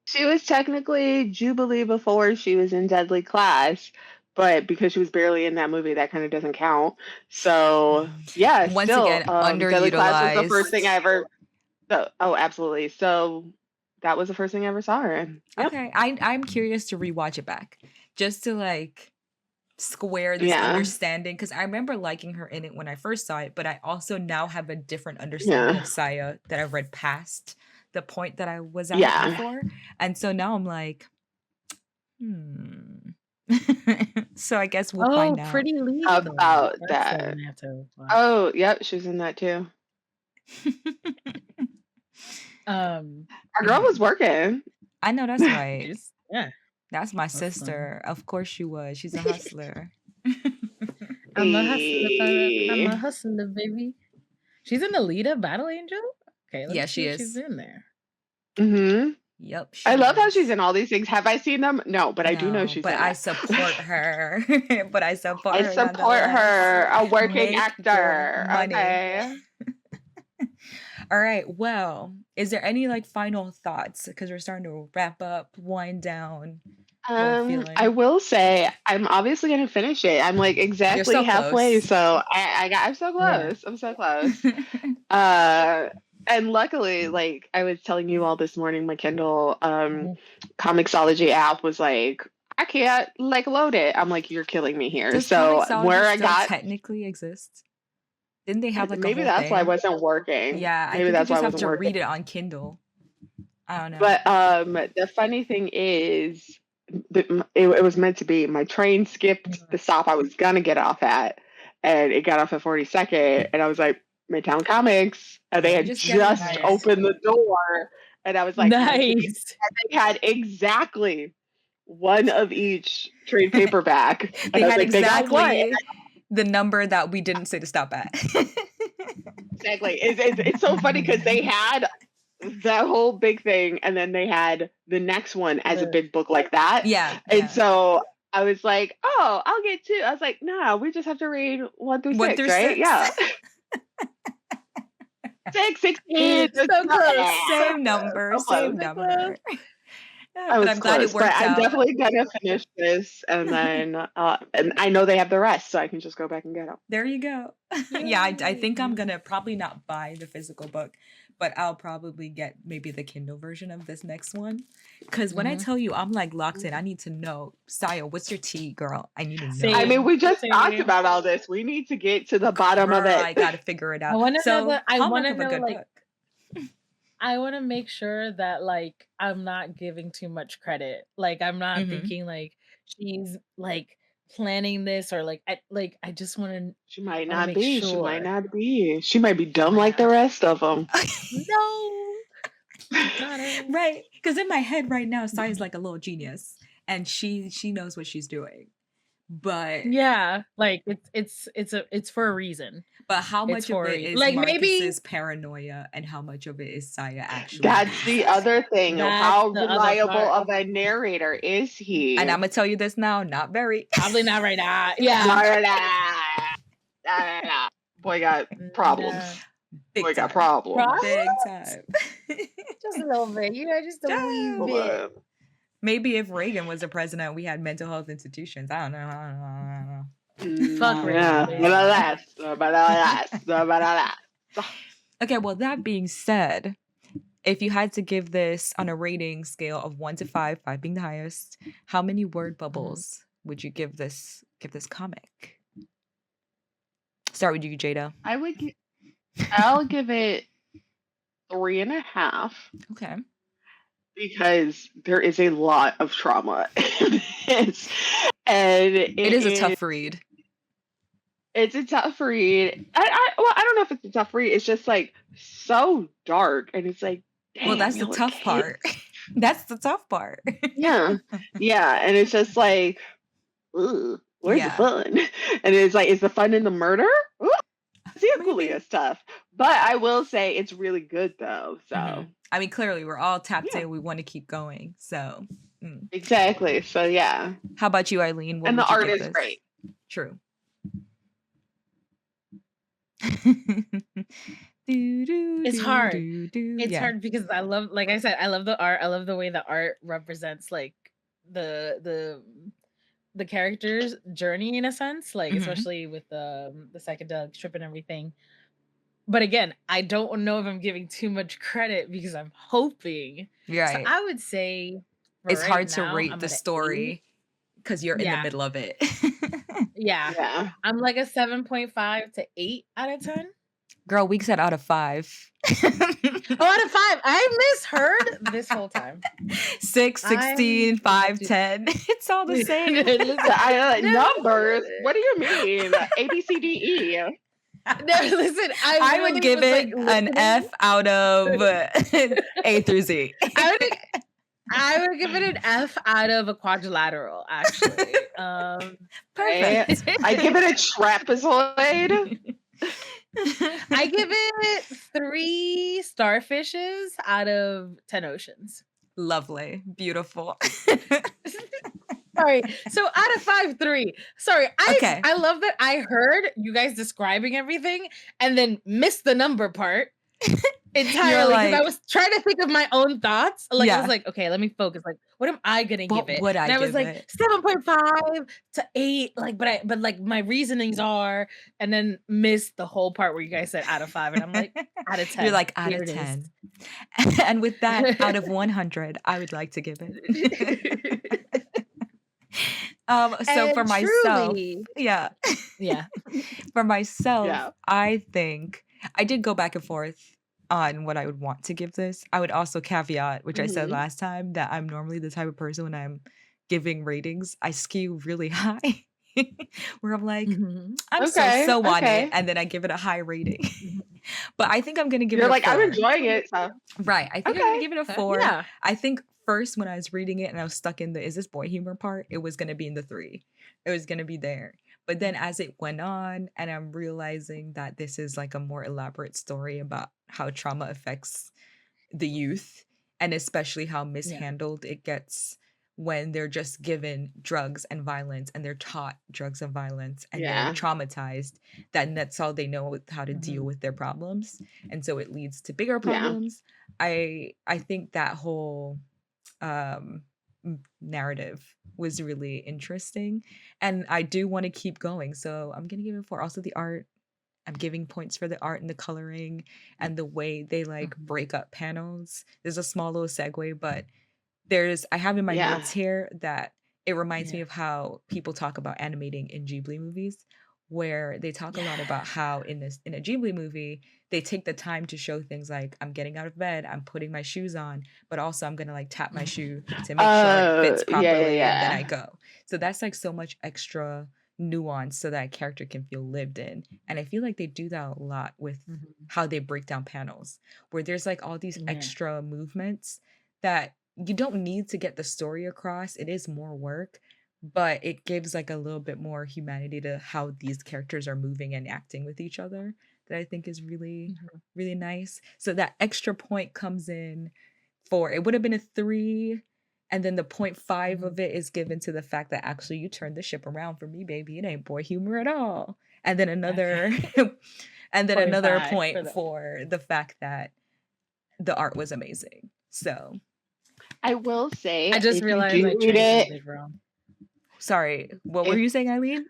she was technically Jubilee before she was in Deadly Class, but because she was barely in that movie, that kind of doesn't count. So, yeah, Once still, again, Deadly Class was the first underutilized. thing I ever. Oh, absolutely. So that was the first thing I ever saw her in. Yep. Okay, I'm curious to rewatch it back, just to like square this Yeah. understanding, because I remember liking her in it when I first saw it, but I also now have a different understanding Yeah. of Saya that I've read past the point that I was at Yeah. before. And so now I'm like, so I guess we'll Oh, find out. Pretty Lethal. About That's the that. one I have to watch. Oh, yep, she was in that too. Our girl was working. I know that's right. She's That's my Hustling. sister. Of course she was. She's a hustler. I'm a hustler, I'm a Hey. hustler, baby. She's in the lead of Battle Angel? Okay, let Yeah, me she see if she's is. in there. Mm-hmm. Yep. I love how is. she's in all these things. Have I seen them? No, but I do know No, she's but in I it. support her. But I support I her. support her, a working Make good actor. money. Okay. All right. Well, is there any like final thoughts? Because we're starting to wrap up, wind down. I will say I'm obviously gonna finish it. I'm like exactly so halfway, close. so I'm so close. I'm so close. And luckily, like I was telling you all this morning, my Kindle Comixology app was like, I can't like load it. I'm like, you're killing me here. Does So Comixology where I still got technically exist? Didn't they have like maybe a whole that's thing? why I wasn't working. Yeah, I maybe think that's you why just I have wasn't to working. read it on Kindle. I don't know. But the funny thing is, it was meant to be. My train skipped the stop I was gonna get off at, and it got off at 42nd, and I was like, Midtown Comics, and they had Just just get in there. opened the door, and I was like, nice. And they had exactly one of each trade paperback. They had exactly they got the number that we didn't say to stop at. exactly. It's so funny because they had that whole big thing, and then they had the next one as a big book like that. Yeah. And so I was like, oh, I'll get two. I was like, no, we just have to read 1 through 6, right? 6. Yeah. 16. So close. Same number. So Same close. number. I was But I'm glad close, it worked but I'm out. definitely gonna finish this, and then and I know they have the rest, so I can just go back and get them. There you go. Yeah, I think I'm gonna probably not buy the physical book, but I'll probably get maybe the Kindle version of this next one. Because when I tell you I'm like locked in, I need to know. Saya, what's your tea, girl? I need to know. Same. I mean, we just Same. talked about all this. We need to get to the bottom of it. I gotta figure it out. I want to so, know that. I want to of a know good like. book. I want to make sure that like I'm not giving too much credit. Like I'm not thinking like she's like planning this or like I just want to. She might not be. Sure. She might not be. She might be dumb like the rest of them. No. Right. Because in my head right now, Saya's like a little genius, and she knows what she's doing. But yeah, like it's for a reason. But how much of it is like Marcus's paranoia, and how much of it is Saya actually? That's the other thing. How reliable of a narrator is he? And I'm gonna tell you this now, not very. Probably not right now. Yeah. Boy got problems. Big Boy time. got problems. Big time. Just a little bit, just a wee bit. Maybe if Reagan was the president, we had mental health institutions. I don't know. Fuck Reagan. Okay, well, that being said, if you had to give this on a rating scale of 1 to 5, 5 being the highest, how many word bubbles would you give this comic? Start with you, Jada. I'll give it 3.5. Okay. Because there is a lot of trauma in this. And it is a tough read. It's a tough read. I don't know if it's a tough read. It's just like so dark, and it's like, well, that's the tough part. That's the tough part. Yeah, and it's just like, ooh, where's the fun? And it's like, is the fun in the murder? Ooh, it's equally as tough. But I will say it's really good though. So I mean, clearly we're all tapped in. We want to keep going. So exactly. So yeah. How about you, Aylin? And the art is great. True. It's hard. It's hard because I love, like I said, I love the art. I love the way the art represents like the character's journey in a sense, like especially with the psychedelic trip and everything. But again, I don't know if I'm giving too much credit because I'm hoping. Right. So I would say it's hard to rate the story because you're in the middle of it. Yeah. Yeah. I'm like a 7.5 to 8 out of 10. Girl, we said out of 5. Oh, out of 5. I misheard this whole time. 6, 16, 5, 10. It's all the same. Listen, Numbers? What do you mean? A, B, C, D, E. no, listen, I would literally give was, it like, an listening. F out of A through Z. I would give it an F out of a quadrilateral, actually. Perfect. I give it a trapezoid. I give it 3 starfishes out of 10 oceans. Lovely. Beautiful. Sorry. So out of 5, 3. Sorry. Okay. I love that I heard you guys describing everything and then missed the number part entirely because I was trying to think of my own thoughts. Like I was like, okay, let me focus. Like, what am I gonna give it? Would and I was give like it? 7.5 to 8. Like, but like my reasonings are, and then missed the whole part where you guys said out of 5, and I'm like, out of 10. You're like out Here of it 10. is. And with that, out of 100, I would like to give it. So for myself, yeah. For myself, I think I did go back and forth on what I would want to give this. I would also caveat, which I said last time, that I'm normally the type of person when I'm giving ratings, I skew really high. Where I'm like, I'm so on it, and then I give it a high rating. But I think I'm gonna give it a 4. I'm enjoying it. So. Right. I think I'm gonna give it a 4. Yeah. I think first when I was reading it and I was stuck in the is this boy humor part, it was gonna be in the 3. It was gonna be there. But then as it went on and I'm realizing that this is like a more elaborate story about how trauma affects the youth and especially how mishandled it gets when they're just given drugs and violence and they're taught drugs and violence and they're traumatized, that's all they know how to deal with their problems. And so it leads to bigger problems. I think that whole narrative was really interesting and I do want to keep going. So I'm going to give it 4. Also the art, I'm giving points for the art and the coloring and the way they like break up panels. There's a small little segue, but I have in my notes here that it reminds me of how people talk about animating in Ghibli movies, where they talk a lot about how in a Ghibli movie, they take the time to show things like I'm getting out of bed, I'm putting my shoes on, but also I'm gonna like tap my shoe to make sure it fits properly and then I go. So that's like so much extra nuance so that a character can feel lived in. And I feel like they do that a lot with how they break down panels, where there's like all these extra movements that you don't need to get the story across. It is more work, but it gives like a little bit more humanity to how these characters are moving and acting with each other that I think is really, really nice. So that extra point comes in for, it would have been a 3. And then the 0.5 of it is given to the fact that actually you turned the ship around for me, baby. It ain't boy humor at all. And then another, another point for the fact that the art was amazing. So I will say, I just realized I translated wrong. Sorry, what were you saying, Aylin?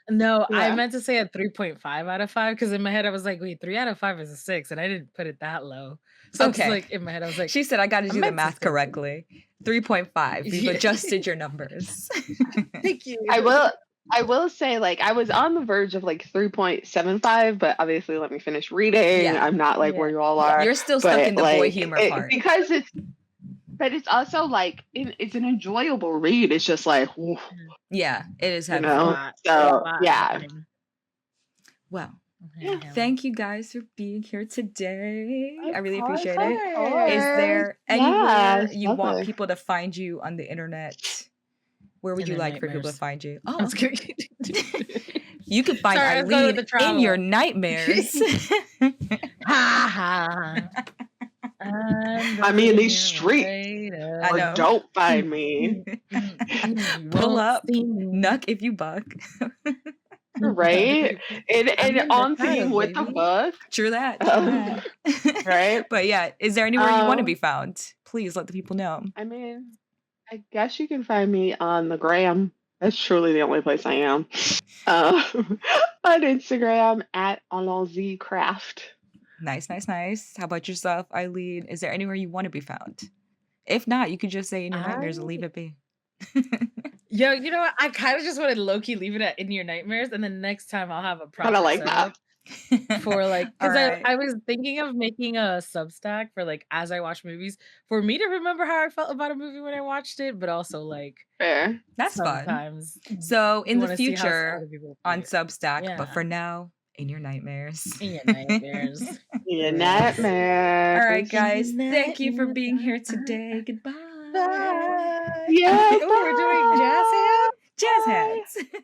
No, I meant to say a 3.5 out of 5 because in my head I was like, wait, 3 out of 5 is a 6, and I didn't put it that low. So it's like in my head I was like, she said I got to do the math correctly. 3.5. We've adjusted your numbers. Thank you. I will say, like, I was on the verge of like 3.75, but obviously let me finish reading. I'm not like where you all are. You're still stuck in the boy humor part. Because but it's also like it's an enjoyable read. It's just like, it is heavy. So yeah. Well, thank you guys for being here today. I really appreciate it. Is there anywhere you want people to find you on the internet? Where would you like for people to find you? Oh, you can find Aylin in your nightmares. I'm in these streets. Or don't find me. Pull up, nuck if you buck. Right? And on theme with the book. True that. Right? But yeah, is there anywhere you want to be found? Please let the people know. I mean, I guess you can find me on the gram. That's truly the only place I am. On Instagram at allonscraft. Nice. How about yourself, Aylin? Is there anywhere you want to be found? If not, you could just say in your nightmares and leave it be. Yo, you know what? I kind of just want to low key leave it at in your nightmares, and then next time I'll have a Kind of proper like that. setup for like, All because right. I was thinking of making a Substack for like as I watch movies for me to remember how I felt about a movie when I watched it, but also like Fair. That's fun. sometimes So in you the want to see how future other people on feel. Substack, but Yeah, for now, in your nightmares. in your nightmares. Your For real. nightmares. All right, In your guys. Thank you for nightmares. being here today. Goodbye. Bye. Yes. Oh, we're doing jazz hands. Jazz Bye. hands.